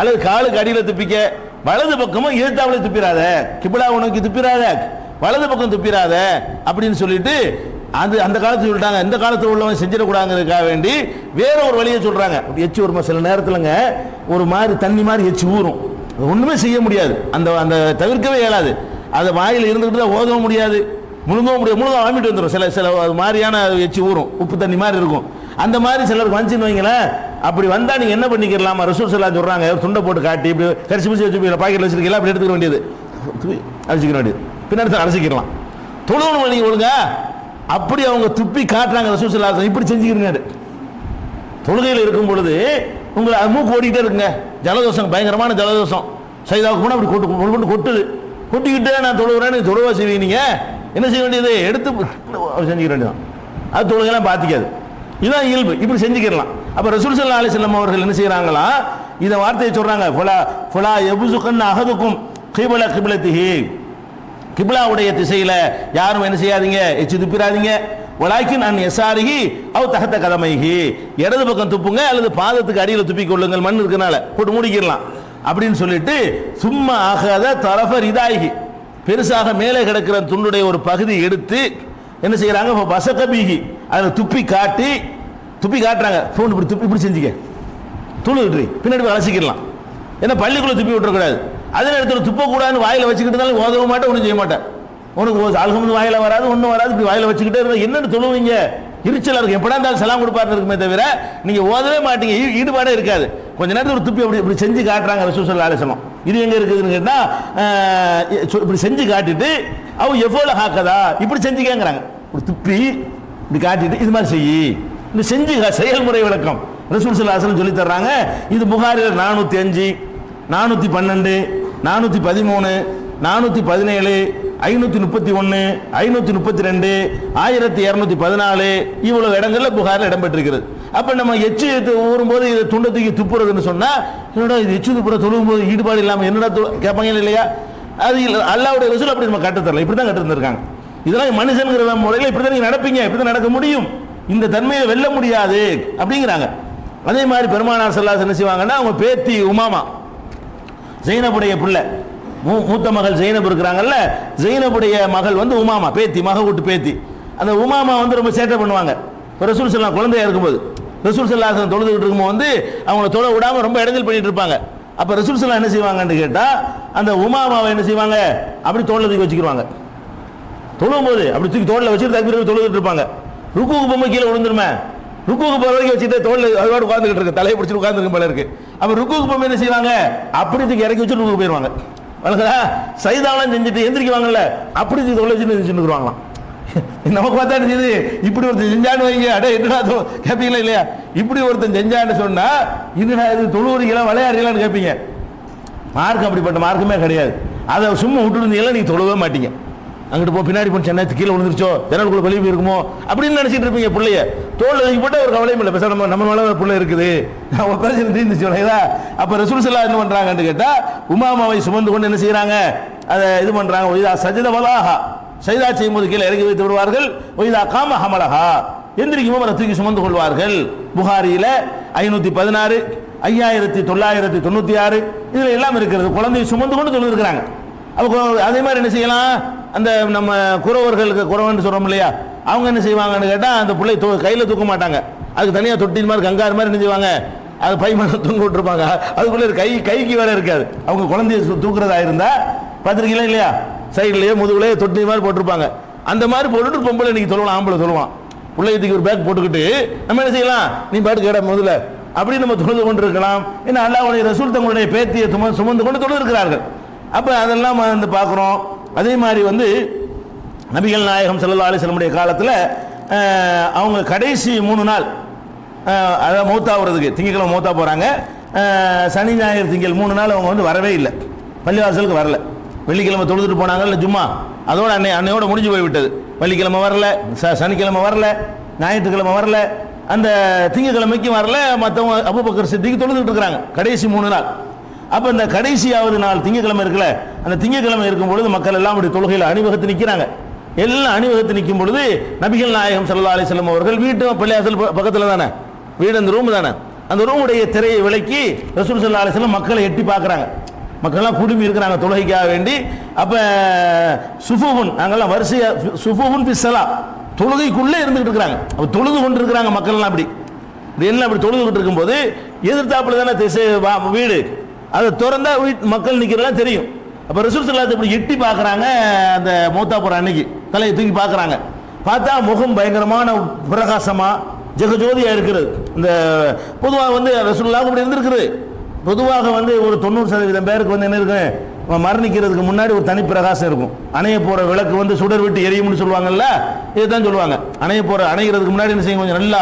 அல்லது காலுக்கு அடியில் துப்பிக்க, வலது பக்கமும் எழுத்தாவில துப்பிராத, கிபிலா உனக்கு துப்பிராத, வலது பக்கம் துப்பிராத அப்படின்னு சொல்லிட்டு அது அந்த காலத்தில் சொல்லிட்டாங்க. இந்த காலத்தில் உள்ளவங்க செஞ்சிடக்கூடாதுங்கிறதுக்காக வேண்டி வேற ஒரு வழியை சொல்றாங்க. எச்சி ஒரு சில நேரத்துலங்க ஒரு மாதிரி தண்ணி மாதிரி எச்சி ஊறும், ஒண்ணுமே செய்ய முடியாது, அந்த அந்த தவிர்க்கவே இயலாது, அதை வாயில் இருந்துகிட்டு தான் ஓதவும் முடியாது, முழுங்கவும் முடியாது, முழுங்க வாமிட்டு வந்துடும், சில சில மாதிரியான எச்சி ஊறும், உப்பு தண்ணி மாதிரி இருக்கும். அந்த மாதிரி சிலருக்கு வந்துச்சுன்னு வைங்களேன், அப்படி வந்தா நீங்க என்ன பண்ணிக்கலாம், ரசூல் ஸல்லல்லாஹு அலைஹி வஸல்லம் சொல்றாங்க, துண்டை போட்டு காட்டி இப்படி கரிசி பிடிச்சி வச்சு பாக்கெட்ல வச்சிருக்கீங்களா, அப்படி எடுத்துக்க வேண்டியது, அழைச்சிக்க வேண்டியது, பின்னாடி அழைச்சிக்கலாம், தொழுவணும் நீங்க ஒழுங்க. அப்படி அவங்க துப்பி காட்டுறாங்க ரசூல் ஸல்லல்லாஹு அலைஹி வஸல்லம், இப்படி செஞ்சுக்கிறீங்க. தொழுகையில் இருக்கும் பொழுது உங்களை மூக்கு ஓடிக்கிட்டே இருக்குங்க, ஜலதோஷம், பயங்கரமான ஜலதோஷம், சைதாவுக்கு போனால் அப்படி கொட்டு கொட்டுது, கொட்டிக்கிட்டே நான் தொழுகிறேன்னு தொழுவா செய்வீங்க, நீங்க என்ன செய்ய வேண்டியது, எடுத்து செஞ்சுக்க வேண்டியதான், அது தொழுகைலாம் பாதிக்காது, இதுதான் இயல்பு, இப்படி செஞ்சுக்கலாம். அப்ப ரசூல் ஸல்லல்லாஹு அலைஹி வஸல்லம் அவர்கள் என்ன செய்யறாங்களா, இந்த வார்த்தையை சொல்றாங்க, ஃபலா யபுசுகன் அஹதுக்கும் கிப்ல கிப்லத்திஹி, கிப்லாவுடைய திசையில யாரும் என்ன செய்யாதீங்க, எச்சி துப்பிராதீங்க, வலாக்கின் அன் யசாரிஹி அவ் தஹத கதமைஹி, இடது பக்கம் துப்புங்க அல்லது பாதத்துக்கு அடியில் துப்பிக் கொள்ளுங்கள், மண் இருக்கனால போட்டு மூடிக்கலாம் அப்படின்னு சொல்லிட்டு, சும்மா ஆகாத தரஃப ரிதாயிஹி, பெருசாக மேலே கிடக்கிற துண்டுடைய ஒரு பகுதி எடுத்து என்ன செய்யறாங்க, பசகபிஹி, அதில் துப்பி காட்டுறாங்க, ஃபோன் இப்படி துப்பி இப்படி செஞ்சுக்க, துளு விட்டுறி பின்னாடி அலசிக்கலாம், ஏன்னா பள்ளிக்குள்ள துப்பி விட்டுறக்கூடாது, அதே நேரத்தில் துப்பக்கூடாதுன்னு வாயில வச்சுக்கிட்டு ஓதவும் மாட்டேன், ஒன்றும் செய்ய மாட்டேன், உனக்கு அல்ஹம்து வாயில வராது, ஒன்றும் வராது, இப்படி வாயில வச்சுக்கிட்டே இருந்தா என்னன்னு தொழுவீங்க, இருச்சலா இருக்கும், எப்படா இருந்தாலும் சலாம் கொடுப்பாரு இருக்குமே தவிர நீங்க ஓதவே மாட்டீங்க, ஈடுபாடே இருக்காது. கொஞ்ச நேரத்தில் ஒரு துப்பி அப்படி இப்படி செஞ்சு காட்டுறாங்க ரசூல் ஸல்லல்லாஹு அலைஹி வஸல்லம். இது எங்க இருக்குதுன்னு கேட்டா, இப்படி செஞ்சு காட்டிட்டு அவ எவ்வளோ ஹாக்கதா இப்படி செஞ்சு கேட்குறாங்க, ஒரு துப்பி இப்படி காட்டிட்டு இது மாதிரி செய்யி, இந்த செஞ்சு செயல்முறை விளக்கம் ரசூல் ஸல்லல்லாஹு அலைஹி வஸல்லம் சொல்லி தர்றாங்க. இது புகாரில் 405 412 413 417 531 532 1214 இவ்வளவு இடங்கள்ல புகாரில் இடம்பெற்றிருக்கிறது. அப்ப நம்ம எச்சு ஊறும்போது இது துண்டை தூக்கி துப்புறதுன்னு சொன்னா, என்னடா இது எச்சு துப்புற தொழுவும் போது ஈடுபாடு இல்லாம என்னடா கேட்பாங்க இல்லையா, அது அல்லாஹ்வுடைய ரசூல் அப்படி நம்ம கட்டுத்தரல, இப்படிதான் கட்டுருக்காங்க. இதெல்லாம் மனுஷன்கிற முறையில் இப்படிதான் நீங்க நடப்பீங்க, இப்படிதான் நடக்க முடியும், இந்த தன்மையை வெல்ல முடியாது அப்படிங்கிறாங்க. அதே மாதிரி பெருமானார் ஸல்லல்லாஹு அலைஹி வஸல்லம் என்ன செய்வாங்கன்னா, அவங்க பேத்தி உமாமா, ஜெய்னபுடைய பிள்ளை, மூத்த மகள் ஜெய்னப் இருக்கிறாங்கல்ல, ஜெய்னபுடைய மகள் வந்து உமாமா, பேத்தி, மக வீட்டு பேத்தி. அந்த உமாமா வந்து ரொம்ப சேட்டை பண்ணுவாங்க, இப்போ ரசூல் ஸல்லல்லாஹு குழந்தையா இருக்கும்போது ரசூல் ஸல்லல்லாஹு அலைஹி வஸல்லம் தொழுதுகிட்டு இருக்கும்போது வந்து அவங்கள தொழ விடாம ரொம்ப இடைஞ்சல் பண்ணிட்டு இருப்பாங்க. அப்ப ரசூல் ஸல்லல்லாஹு என்ன செய்வாங்கன்னு கேட்டா அந்த உமாமாவை என்ன செய்வாங்க, அப்படி தோல்ல தூக்கி வச்சுக்கிடுவாங்க. தொழும் போது அப்படி தூக்கி தோல்ல வச்சுட்டு தக்பீர் தொழுதுட்டு இருப்பாங்க. ருக்குவுக்கு போகும்போது கீழே விழுந்துருமே, ருக்குவுக்கு போற வரைக்கும் வச்சுட்டு தோல்ல அதோட உட்கார்ந்துகிட்டு இருக்கு, தலையை பிடிச்சிட்டு உட்கார்ந்துருக்கு போல இருக்கு. அப்ப ருக்குவுக்கு போகும்போது என்ன செய்வாங்க, அப்படி தூக்கி இறக்கி வச்சுட்டு ருக்கு போயிருவாங்க. வழக்கா சைதாலாம் செஞ்சுட்டு எந்திரிக்குவாங்கல்ல, அப்படி தூக்கி தோல்ல வச்சுட்டு செஞ்சுருவாங்களாம். நமக்கு பார்த்தா இது இப்படி ஒருத்தன் செஞ்சான்னு வைங்க, அடே என்னடா கேட்பீங்களா இல்லையா? இப்படி ஒருத்தன் செஞ்சான்னு சொன்னா என்னடா இது தொழுவுறீங்களா விளையாடுறீங்களான்னு கேட்பீங்க. மார்க் அப்படிப்பட்ட மார்க்குமே கிடையாது. அதை சும்மா விட்டுருந்தீங்களா நீங்க தொழுவே மாட்டீங்க. அங்கிட்டு போ பின்னாடி போய் சென்னை கீழே விழுந்துருச்சோ, ஜன்னலுக்குள்ள வெளியே போயிருக்குமோ அப்படின்னு நினைச்சிட்டு இருப்பீங்க. பிள்ளைய தோல் எழுதி போட்டு ஒரு கவலையும் இல்லை, பேச நம்ம மேல ஒரு பிள்ளை இருக்குது பிரச்சனை தீர்ந்துச்சு. அப்ப ரசூல் ஸல்லல்லாஹு என்ன பண்றாங்கன்னு கேட்டா உமாமாவை சுமந்து கொண்டு என்ன செய்யறாங்க, அதை இது பண்றாங்க. ஒய்தா சஜத வலாஹா, சைதா செய்யும்போது கீழே இறங்கி வைத்து விடுவார்கள். ஒய்தா காம ஹமலஹா, எந்திரிக்கும் போது தூக்கி சுமந்து கொள்வார்கள். புகாரியில 516, 5996 இதுல எல்லாம் இருக்கிறது. குழந்தையை சுமந்து கொண்டு சொல்லி இருக்கிறாங்க. அப்போ அதே மாதிரி என்ன செய்யலாம், அந்த நம்ம குறவர்களுக்கு குறவன்னு சொல்றோம் இல்லையா, அவங்க என்ன செய்வாங்கன்னு கேட்டா அந்த பிள்ளை கையில தூக்க மாட்டாங்க, அதுக்கு தனியா தொட்டில் மாதிரி கங்காரு மாதிரி என்ன செய்வாங்க, அது பை மேல தூங்க விட்டுருப்பாங்க. அதுக்குள்ள கைக்கு வேற இருக்காது. அவங்க குழந்தைய தூக்குறதா இருந்தா பார்த்துருக்கீங்களா இல்லையா, சைட்லயே முதுகுலயே தொட்டி மாதிரி போட்டிருப்பாங்க. அந்த மாதிரி போட்டுட்டு பொம்பளை இன்னைக்கு சொல்லலாம், ஆம்பளை சொல்லுவான், பிள்ளையத்துக்கு ஒரு பேக் போட்டுக்கிட்டு நம்ம என்ன செய்யலாம், நீ பாட்டு கேட முதல்ல அப்படி நம்ம தொழுது கொண்டு இருக்கலாம். ஏன்னா அல்லாஹ்வுடைய ரசூல் தங்களுடைய பேத்தியை சுமந்து கொண்டு தொழுது இருக்கிறார்கள். அப்ப அதெல்லாம் வந்து பார்க்கிறோம். அதே மாதிரி வந்து நபிகள் நாயகம் ஸல்லல்லாஹு அலைஹி வஸல்லம் காலத்தில் அவங்க கடைசி 3 நாள் அதாவது மௌத்தாகிறதுக்கு, திங்கக்கிழமை மௌத்தா போறாங்க, சனி ஞாயிறு திங்கள் 3 நாள் அவங்க வந்து வரவே இல்லை, பள்ளிவாசலுக்கு வரல. வெள்ளிக்கிழமை தொழுதுட்டு போனாங்க இல்லை ஜும்மா, அதோட அன்னையோட முடிஞ்சு போய்விட்டது. வெள்ளிக்கிழமை வரல, சனிக்கிழமை வரல, ஞாயிற்றுக்கிழமை வரல, அந்த திங்கக்கிழமைக்கு வரல. மற்றவங்க அபூபக்கர் சித்திக் தொழுதுட்டு இருக்கிறாங்க கடைசி 3 நாள். அப்ப இந்த கடைசியாவது நாள் திங்கக்கிழமை இருக்குல்ல, அந்த திங்கக்கிழமை இருக்கும் பொழுது மக்கள் எல்லாம் அப்படி தொழுகையில் அணிவகுத்து நிற்கிறாங்க. எல்லாம் அணிவகுத்து நிற்கும் பொழுது நபிகள் நாயகம் ஸல்லல்லாஹு அலைஹி வஸல்லம் அவர்கள் வீட்டு பள்ளிவாசல் பக்கத்தில் தானே வீடு, அந்த ரூம் தானே, அந்த ரூமுடைய திரையை விலக்கி ரசூல் ஸல்லல்லாஹு அலைஹி வஸல்லம் மக்களை எட்டி பார்க்குறாங்க. மக்கள்லாம் குடுமி இருக்கிறாங்க தொழுகைக்காக வேண்டி. அப்ப சுஃபுன் அங்கெல்லாம் வரிசையா சுஃபுன் பிஸ்ஸலா தொழுகைக்குள்ளே இருந்துகிட்டு இருக்கிறாங்க. அப்ப தொழுது கொண்டு இருக்கிறாங்க மக்கள்லாம். அப்படி எல்லாம் அப்படி தொழுதுகிட்டு இருக்கும்போது எதிர்த்தாப்புல தானே வீடு, அதை திறந்தா மக்கள் நிற்கிறதெல்லாம் தெரியும். அப்ப ரசூல் ஸல்லல்லாஹு அலைஹி வஸல்லம் எட்டி பார்க்குறாங்க. அந்த மௌத்தா போற அன்னைக்கு தலையை தூக்கி பார்க்குறாங்க. பார்த்தா முகம் பயங்கரமான பிரகாசமா ஜெகஜோதியா இருக்கிறது. இந்த பொதுவாக வந்து ரசூலுல்லாஹ் அப்படி இருந்திருக்குது. பொதுவாக வந்து ஒரு 90% பேருக்கு வந்து என்ன இருக்கு, மரணிக்கிறதுக்கு முன்னாடி ஒரு தனி பிரகாசம் இருக்கும். அணைய போற விளக்கு வந்து சுடர் விட்டு எரியும்னு சொல்லுவாங்கல்ல, இதுதான் சொல்லுவாங்க. அணைகிறதுக்கு முன்னாடி என்ன செய்யும், கொஞ்சம் நல்லா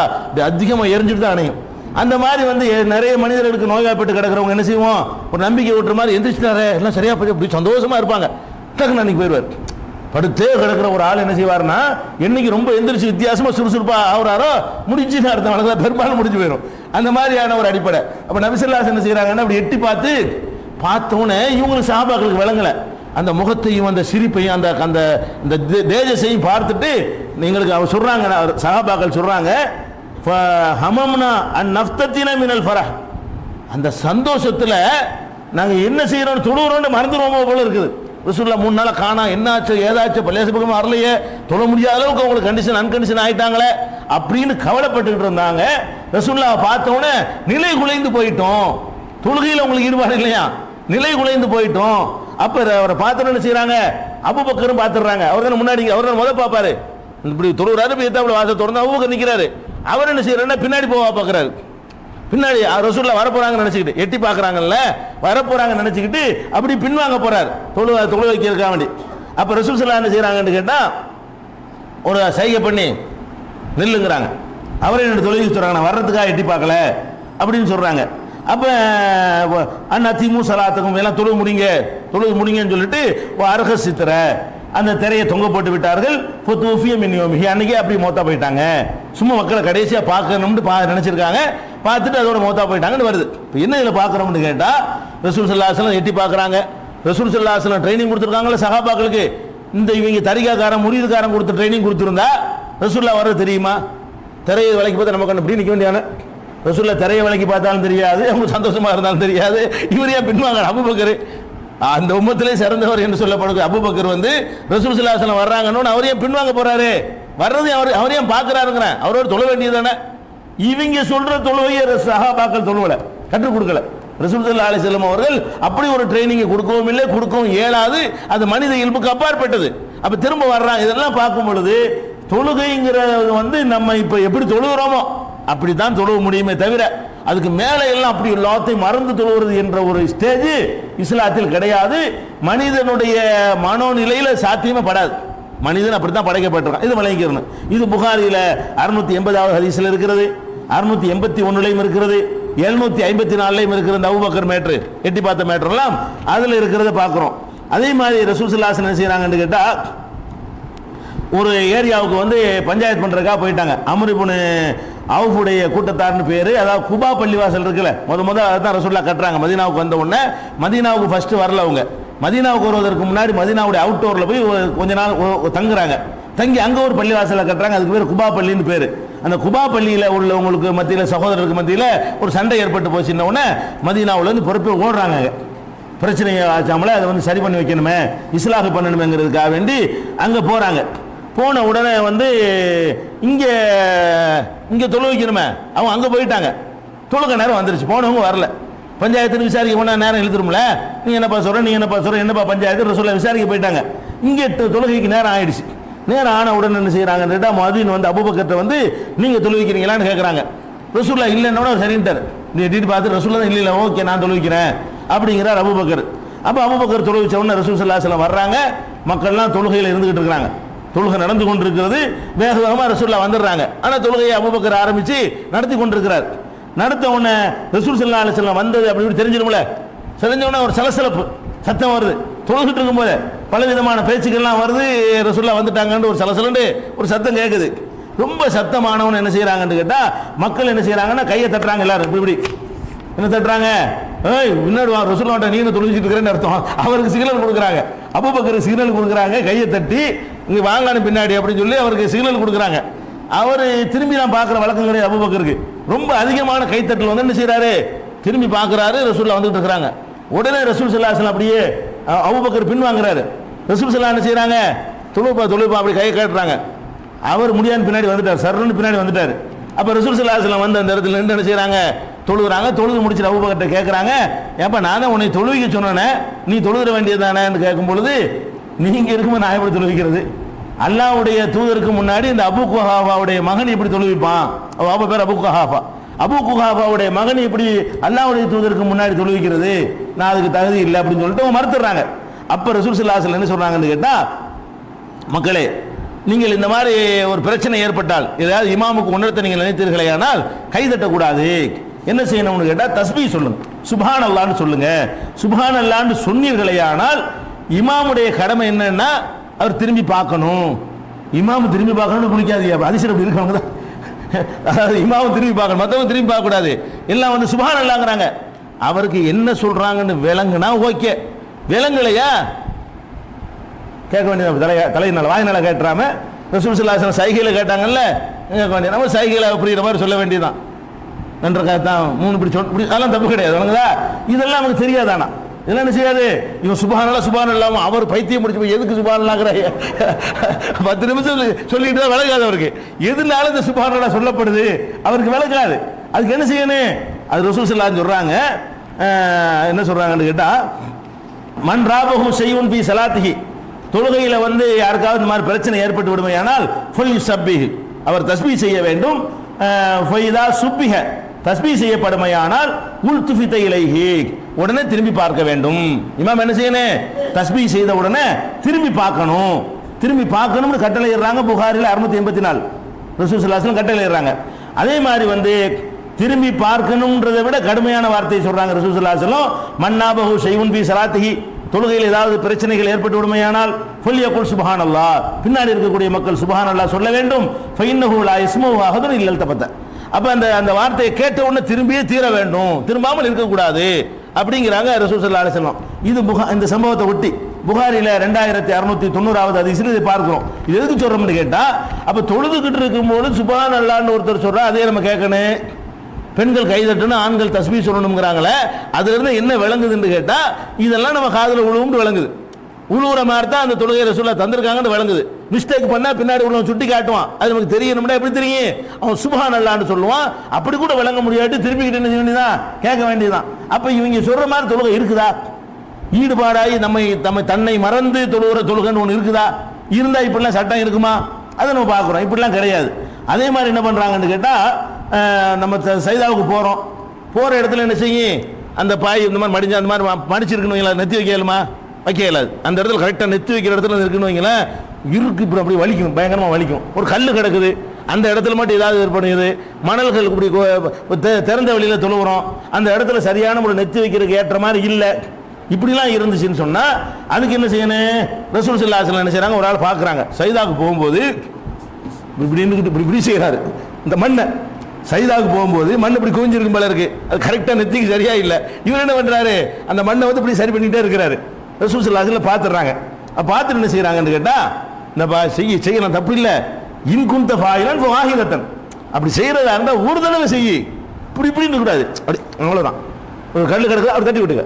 அதிகமாக எரிஞ்சுட்டு தான் அணையும். அந்த மாதிரி வந்து நிறைய மனிதர்களுக்கு நோய்வாய்ப்பட்டு கிடக்கிறவங்க என்ன செய்வோம், ஒரு நம்பிக்கை ஓட்டுற மாதிரி எந்திரிச்சிட்டாரே எல்லாம் சரியா போய் அப்படி சந்தோஷமா இருப்பாங்க. டக்குன்னு அன்னைக்கு போயிடுவார். படுத்தே கிடக்கிற ஒரு ஆள் என்ன செய்வாருன்னா, என்னைக்கு ரொம்ப எந்திரிச்சு வித்தியாசமா சுறுசுறுப்பா ஆகுறாரோ முடிஞ்சுன்னு அர்த்தம், வழக்கம் பெரும்பாலும் முடிஞ்சு போயிடும். அந்த மாதிரியான ஒரு அடிப்படை. அப்ப நபி ஸல்லல்லாஹு அலைஹி வஸல்லம் என்ன செய்யறாங்கன்னா, அப்படி எட்டி பார்த்தோன்னே இவங்களுக்கு சஹாபாக்களுக்கு விளங்கல, அந்த முகத்தையும் அந்த சிரிப்பையும் அந்த அந்த தேஜஸையும் பார்த்துட்டு எங்களுக்கு அவர் சொல்றாங்க, சஹாபாக்கள் சொல்றாங்க, ஹமம்னா அன் நஃப்தத்தின மினல் ஃபரஹ், அந்த சந்தோஷத்துல நாங்க என்ன செய்யறோம் தொழுகிறோம் மறந்துடுவோமோ போல இருக்குது. ரசூலுல்லாஹ் 3 நாள் காணா, என்னாச்சு ஏதாச்சும் பள்ளியாச பக்கம் வரலையே, தொழ முடியாத அளவுக்கு அவங்களுக்கு அன்கண்டிஷன் ஆயிட்டாங்களே அப்படின்னு கவலைப்பட்டுக்கிட்டு இருந்தாங்க. ரசூலுல்லாஹ் பார்த்தோன்னே நிலை குலைந்து போயிட்டோம், தொழுகையில் உங்களுக்கு ஈடுபாடு இல்லையா, நிலை குலைந்து போயிட்டோம். அப்ப அவரை பார்த்து என்ன செய்யறாங்க, அபூபக்கரும் பார்த்துடுறாங்க. அவர் தான் முன்னாடி, அவர் தான் முதல் பார்ப்பாரு. இப்படி தொழுகிறாரு, வாசல் திறந்து அபூபக்கர் நிற்கிறாரு. அவர் என்ன செய்யறாருன்னா பின்னாடி போவா பார்க்குறாரு. பின்னாடி ரசூலுல்லாஹ் வரப்போறாங்க நினைச்சுக்கிட்டு, எட்டி பார்க்குறாங்கல்ல வரப்போறாங்க நினைச்சுக்கிட்டு அப்படி பின்வாங்க போறாரு தொழு வைக்கிறதுக்காக வேண்டி. அப்ப ரசூல் ஸல்லல்லாஹு என்ன செய்யறாங்கன்னு கேட்டா, ஒரு சைகை பண்ணி நில்லுங்கிறாங்க. அவரே என்ன தொழுகை சொல்றாங்க, நான் வர்றதுக்காக எட்டி பார்க்கல அப்படின்னு சொல்றாங்க. அப்ப அன்னதிமு ஸலாத்துக்கும் எல்லாம் தொழுது முடிங்கன்னு சொல்லிட்டு அரக சித்திர அந்த திரையை தொங்க போட்டு விட்டார்கள். அன்னைக்கு அப்படி மௌத்தா போயிட்டாங்க. சும்மா மக்களை கடைசியா பார்க்கணும்னு நினைச்சிருக்காங்க, பார்த்துட்டு அதோட மௌத்தா போயிட்டாங்கன்னு வருது. இப்போ என்ன இதில் பார்க்குறோம்னு கேட்டால், ரசூல் ஸல்லல்லாஹு அலைஹி வஸல்லம் எட்டி பார்க்குறாங்க. ரசூல் ஸல்லல்லாஹு அலைஹி வஸல்லம் ட்ரைனிங் கொடுத்துருக்காங்களே சஹாபாக்களுக்கு. இந்த இவங்க தரிகாக்காரன் முரீதுக்காரன் கொடுத்த ட்ரைனிங் கொடுத்துருந்தா ரசூலுல்லாஹ் வர்றது தெரியுமா? திரையை விலைக்கு பார்த்தா நமக்கு அப்படி நிற்க வேண்டியான ரசூலுல்லாஹ் திரையை விலைக்கு பார்த்தாலும் தெரியாது, அவங்க சந்தோஷமா இருந்தாலும் தெரியாது. இவர் ஏன் பின்வாங்க? அபூபக்கர் அந்த உம்மத்திலே சிறந்தவர் என்று சொல்லப்படுது. அபூபக்கர் வந்து ரசூல் ஸல்லல்லாஹு அலைஹி வஸல்லம் வர்றாங்கன்னு அவர் ஏன் பின்வாங்க போறாரு? வர்றது அவரையும் பார்க்கிறாருங்கிறேன், அவரோட தொழ வேண்டியது தானே. இவங்க சொல்ற தொழுகையை சஹாபாக்கள் தொழுவல, கற்றுக் கொடுக்கல. ரசூல் ஸல்லல்லாஹு அலைஹி வஸல்லம் அவர்கள் அப்படி ஒரு ட்ரைனிங் கொடுக்கவும் இல்லை, கொடுக்கவும் இயலாது. அது மனித இயல்புக்கு அப்பாற்பட்டது. அப்ப திரும்ப வர்றாங்க. இதெல்லாம் பார்க்கும் பொழுது தொழுகைங்கிறது வந்து நம்ம இப்ப எப்படி தொழுகிறோமோ அப்படித்தான் தொழுவ முடியுமே தவிர அதுக்கு மேல எல்லாம் அப்படி எல்லாத்தையும் மறந்து தொழுவது என்ற ஒரு ஸ்டேஜ் இஸ்லாத்தில் கிடையாது. மனிதனுடைய மனோநிலையில சாத்தியமே படாது. மனிதன் அப்படித்தான் படைக்கப்பட்டிருக்கான். இது விளங்கிக்கிறணும். இது புகாரில 680வது ஹதீஸ்ல இருக்கிறது, 681லையும் இருக்கிறது, 754லையும் இருக்கிற இந்த அபூபக்கர் மேட்ரு, எட்டி பார்த்த மேட்ரு எல்லாம் அதுல இருக்கிறத பார்க்கிறோம். அதே மாதிரி ரசூல் ஸல்லல்லாஹு அலைஹி வஸல்லம் என்ன செய்யறாங்கன்னு கேட்டா, ஒரு ஏரியாவுக்கு வந்து பஞ்சாயத்து பண்றதுக்காக போயிட்டாங்க. அம்ர் இப்னு அவுஃபுடைய கூட்டத்தார்னு பேரு. அதாவது குபா பள்ளிவாசல் இருக்குல்ல, முத அதான் ரசூலுல்லாஹ் கட்டுறாங்க. மதீனாவுக்கு வந்த உடனே, மதீனாவுக்கு ஃபர்ஸ்ட் வரல அவங்க. மதீனாவுக்கு வருவதற்கு முன்னாடி மதீனாவுடைய அவுட்டோர்ல போய் கொஞ்ச நாள் தங்குறாங்க. தங்கி அங்க ஒரு பள்ளிவாசலை கட்டுறாங்க. அதுக்கு பேர் குபா பள்ளின்னு பேரு. அந்த குபா பள்ளியில உள்ளவங்களுக்கு மத்தியில, சகோதரருக்கு மத்தியில ஒரு சண்டை ஏற்பட்டு போச்சுன்ன உடனே மதீனாவுல இருந்து பொறுப்பு ஓடுறாங்க. பிரச்சனையை ஆச்சாமல அதை வந்து சரி பண்ணி வைக்கணுமே, இஸ்லாஹ் பண்ணணுமேங்கிறதுக்காக வேண்டி அங்க போறாங்க. போன உடனே வந்து இங்க இங்க தொழு வைக்கணுமே, அவங்க அங்க போயிட்டாங்க. தொழுக நேரம் வந்துருச்சு, போனவங்க வரல. பஞ்சாயத்து விசாரிக்க போனா நேரம் இழுத்துரும்ல, நீ என்னப்பா சொல்ற, நீ என்னப்பா சொல்ற, என்னப்பா பஞ்சாயத்து ரசூலுல்லாஹ் விசாரிக்க போயிட்டாங்க. இங்க தொழுகைக்கு நேரம் ஆயிடுச்சு. நேரம் ஆன உடனே என்ன செய்யறாங்க, முஅத்தின் வந்து அபூபக்கர்ட்ட வந்து நீங்க தொழுவிக்கிறீங்களான்னு கேட்கறாங்க. ரசூலுல்லாஹ் இல்லைன்னா சரின்ட்டார். நீ எட்டிட்டு பார்த்து ரசூலுல்லாஹ் இல்ல ஓகே நான் தொழுவிக்கிறேன் அப்படிங்கிறார் அபூபக்கர். அப்ப அபூபக்கர் தொழுவிச்ச உடனே ரசூல் ஸல்லல்லாஹு அலைஹி வஸல்லம் வர்றாங்க. மக்கள்லாம் தொழுகையில் இருந்துகிட்டு இருக்காங்க. தொழுகை நடந்து கொண்டிருக்கிறது. வேக வேகமாக ரசூலுல்லாஹ் வந்துடுறாங்க. ஆனால் தொழுகையை அபூபக்கர் ஆரம்பிச்சு நடத்தி கொண்டிருக்கிறார். நடத்த உடனே ரசூல் ஸல்லல்லாஹு அலைஹி வஸல்லம் வந்தது அப்படி தெரிஞ்சிடும்ல. தெரிஞ்ச உடனே ஒரு சலசலப்பு சத்தம் வருது. தொழுகிட்டு இருக்கும்போது பல விதமான பேச்சுக்கள்லாம் வருது. ரசூலுல்லாஹ் வந்துட்டாங்கன்னு ஒரு சலசலண்டு ஒரு சத்தம் கேட்குது. ரொம்ப சத்தமானவன் என்ன செய்யறாங்கன்னு கேட்டா, மக்கள் என்ன செய்யறாங்கன்னா கையை தட்டுறாங்க. எல்லாரும் இப்படி என்ன தட்டுறாங்க, ஏய் முன்னாடி வா ரசூலுல்லாஹ் நீ என்ன தொழுகிட்டு இருக்கிறேன்னு அர்த்தம். அவருக்கு சிக்னல் கொடுக்குறாங்க. அபூபக்கர் சிக்னல் கொடுக்குறாங்க, கையை தட்டி இங்க வாங்கானு பின்னாடி அப்படின்னு சொல்லி அவருக்கு சிக்னல் கொடுக்குறாங்க. அவர் திரும்பி நான் பார்க்குற வழக்கம் கிடையாது அபூபக்கருக்கு. ரொம்ப அதிகமான கைத்தட்டல் வந்து என்ன செய்யறாரு, திரும்பி பார்க்குறாரு. ரசூலுல்லாஹ் வந்துட்டு இருக்கிறாங்க. உடனே ரசூல் ஸல்லல்லாஹு அலைஹி வஸல்லம் அப்படியே அபூபக்கர் பின் வாங்குறாரு. ரசூல் ஸல்லல்லாஹு என்ன செய்யறாங்க, தொழுப்பா அப்படி கையை காட்டுறாங்க. அவர் முடியான்னு பின்னாடி வந்துட்டார், சர்ன்னு பின்னாடி வந்துட்டார். அப்ப ரசூல் ஸல்லல்லாஹு அலைஹி வஸல்லம் வந்து அந்த இடத்துல நின்று என்ன செய்யறாங்க, தொழுகிறாங்க. தொழுது முடிச்சுட்டு அபூபக்கர்ட்ட கேட்கறாங்க, ஏப்பா நான் தான் உன்னை தொழுவிக்க சொன்னேனே, நீ தொழுகிற வேண்டியதானேன்னு கேட்கும் பொழுது, நீங்க இருக்கும்போது நான் எப்படி தொழுவிக்கிறது, அல்லாஹ்வுடைய தூதருக்கு முன்னாடி இந்த அபூ குஹாஃபாவுடைய மகன் எப்படி தொழுவிப்பான், அவ பேர் அபூ குஹாஃபா, அபூ குஹாஃபாவுடைய மகன் இப்படி அல்லாஹ்வுடைய தூதருக்கு முன்னாடி தொழுவிக்கிறது, நான் அதுக்கு தகுதி இல்லை அப்படின்னு சொல்லிட்டு அவங்க மறுத்துறாங்க. அப்ப ரசூல் ஸல்லல்லாஹு அலைஹி வஸல்லம் என்ன சொல்றாங்கன்னு கேட்டா, மக்களே நீங்கள் இந்த மாதிரி ஒரு பிரச்சனை ஏற்பட்டால், ஏதாவது இமாமுக்கு உணர்த்த நீங்கள் நினைத்தீர்களே ஆனால் கை தட்டக்கூடாது. என்ன செய்யணும்னு கேட்டா தஸ்பீஹ் சொல்லுங்க, சுப்ஹான் அல்லாஹ்னு சொல்லுங்க. சுப்ஹான் அல்லாஹ்னு சொன்னீர்களே ஆனால் இமாமுடைய கடமை என்னன்னா அவர் திரும்பி பார்க்கணும். இமாம் திரும்பி பார்க்கணும்னு பிடிக்காது, அதிசயம் அப்படி இருக்கவங்க தான். அதாவது இமாம் திரும்பி பார்க்கணும், மற்றவங்க திரும்பி பார்க்க கூடாது. எல்லாம் வந்து சுப்ஹான் அல்லாஹ்ங்கறாங்க. அவருக்கு என்ன சொல்றாங்கன்னு விளங்குனா ஓகே, விளங்கலையா கேட்க வேண்டியது. தலையினால வாயினால கேட்டுறாம ரசூல் ஸல்லல்லாஹு அலைஹி வஸல்லம் சைகையில கேட்டாங்கல்ல, கேட்க வேண்டியது. நம்ம சைகையில புரியுற மாதிரி சொல்ல வேண்டியதுதான். நன்றக்காத்தான் மூணு இப்படி அதெல்லாம் தப்பு கிடையாது. வணங்குதா, இதெல்லாம் நமக்கு தெரியாதானா, இதெல்லாம் என்ன செய்யாது. இவன் சுப்ஹானல்லாஹ் சுப்ஹானல்லாஹ் அவர் பைத்தியம் முடிச்சு போய் எதுக்கு சுப்ஹானல்லாஹ்ங்கற 10 நிமிஷம் சொல்லிட்டு தான் விளங்காது அவருக்கு. எதுனால இந்த சுப்ஹானல்லாஹ் சொல்லப்படுது அவருக்கு விளங்காது. அதுக்கு என்ன செய்யணும், அது ரசூல் ஸல்லல்லாஹு அலைஹி வஸல்லம் சொல்றாங்க. என்ன சொல்றாங்கன்னு கேட்டா, மன் ராபஹு ஷைஉன் ஃபீ ஸலாத்திஹி, தொழுகையில வந்து யாருக்காவது இந்த மாதிரி பிரச்சனை ஏற்பட்டு விடுமையானால் ஃபல்யுஸப்பிஹ், அவர் தஸ்பீஹ் செய்ய வேண்டும். ஃபைதா சுப்பிஹ, தஸ்பீஹ் செய்யப்படுமையானால் உல்துஃபித இலைஹி, உடனே திரும்பி பார்க்க வேண்டும். இமாம் என்ன செய்யணும், தஸ்பீஹ் செய்த உடனே திரும்பி பார்க்கணும். திரும்பி பார்க்கணும்னு கட்டளை இடுறாங்க. புகாரில 684 ரசூல் ஸல்லல்லாஹு அலைஹி வஸல்லம் கட்டளை இடுறாங்க. அதே மாதிரி வந்து திரும்பி பார்க்கணும்ன்றதை விட கடுமையான வார்த்தையை சொல்றாங்க ரசூல் ஸல்லல்லாஹு அலைஹி வஸல்லம். மன்னாபஹு ஷைஉன் ஃபீ ஸலாத்திஹி, தொழுகையில் ஏதாவது பிரச்சனைகள் ஏற்பட்டு விடுமையானால் ஃபல்யகுல் சுப்ஹானல்லாஹ், பின்னாடி இருக்கக்கூடிய மக்கள் சுப்ஹானல்லாஹ் சொல்ல வேண்டும். ஃபஇன்னஹு லா யஸ்மஉ அஹதுன் இல்லல் தபத்த, அப்ப அந்த வார்த்தையை கேட்ட உடனே திரும்பியே தீர வேண்டும், திரும்பாமல் இருக்கக்கூடாது அப்படிங்கிறாங்க ரசூல் ஸல்லல்லாஹு அலைஹி வஸல்லம். இது இந்த சம்பவத்தை ஒட்டி புகாரில 2690வது ஹதீஸ்ல இதை பார்க்கிறோம். இது எதுக்கு சொல்றோம்னு கேட்டா, அப்ப தொழுதுகிட்டு இருக்கும்போது சுப்ஹானல்லாஹ்னு ஒருத்தர் சொல்றா, அதே நம்ம கேட்கணும். பெண்கள் கைதட்டணும், ஆண்கள் தஸ்பீஹ் சொல்லணும்ங்கறாங்களே, அதுல இருந்து என்ன விளங்குதுன்னு கேட்டா, இதெல்லாம் நம்ம காதுல விழுவும்னு விளங்குது. உழுவுற மாதிரி தான் அந்த தொழுகை ரசூலுல்லாஹ் தந்திருக்காங்கன்னு வழங்குது. மிஸ்டேக் பண்ணா பின்னாடி உள்ளவன் சுட்டி காட்டுவான், அது நமக்கு தெரியணும்னா எப்படி தெரியும்? அவன் சுப்ஹானல்லாஹ்னு சொல்லுவான். அப்படி கூட வழங்க முடியாட்டி திருப்பிக்கிட்டு என்ன செய்ய வேண்டியதான், கேட்க வேண்டியதான். அப்ப இவங்க சொல்ற மாதிரி தொழுகை இருக்குதா? ஈடுபாடாகி நம்ம தன்னை மறந்து தொழுகிற தொழுகைன்னு ஒன்று இருக்குதா? இருந்தா இப்படிலாம் சட்டம் இருக்குமா? அதை நம்ம பார்க்குறோம். இப்படிலாம் கிடையாது. அதே மாதிரி என்ன பண்றாங்கன்னு கேட்டா, நம்ம சைதாவுக்கு போறோம், போற இடத்துல என்ன செய்யும், அந்த பாய் இந்த மாதிரி மடிஞ்சு அந்த மாதிரி மடிச்சிருக்கணும், நெத்தி வைக்க இயலுமா? வைக்க இயலாது. அந்த இடத்துல கரெக்டாக நெத்தி வைக்கிற இடத்துல இருக்குன்னு வைங்களேன், இருக்கு இப்படி அப்படி வலிக்கும், பயங்கரமாக வலிக்கும். ஒரு கல் கிடக்குது, அந்த இடத்துல மட்டும் ஏதாவது ஏற்படுது, மணல்கள் இப்படி திறந்த வழியில் தொழுகிறோம், அந்த இடத்துல சரியான ஒரு நெத்தி வைக்கிறதுக்கு ஏற்ற மாதிரி இல்லை, இப்படிலாம் இருந்துச்சுன்னு சொன்னா அதுக்கு என்ன செய்யணும்? ரசூல் ஸல்லல்லாஹு அலைஹி வஸல்லம் என்ன செய்றாங்க, ஒரு ஆள் பார்க்குறாங்க, சைதாவுக்கு போகும்போது இப்படி செய்கிறாரு. இந்த மண்ணை சைதாவுக்கு போகும்போது மண் இப்படி குவிஞ்சிருக்கும் போல இருக்கு, அது கரெக்டாக நெத்திக்கு சரியா இல்லை. இவர் என்ன பண்றாரு, அந்த மண்ணை வந்து இப்படி சரி பண்ணிட்டே இருக்கிறாரு. ரசூல் ஸல்லல்லாஹு அலைஹி வஸல்லம் பார்த்துடுறாங்க. பார்த்துட்டு என்ன செய்யறாங்கன்னு கேட்டா, இந்த செய்யலாம் தப்பு இல்லை, இன்குந்த ஃபாயிலன் வாஹிதத்தன், அப்படி செய்யறதா இருந்தால் ஒரு தடவை செய்யி, இப்படி இப்படின்னு கூடாது, அப்படி அவ்வளோதான். ஒரு கல் கிடக்குது அப்படி தட்டி விட்டுக்க,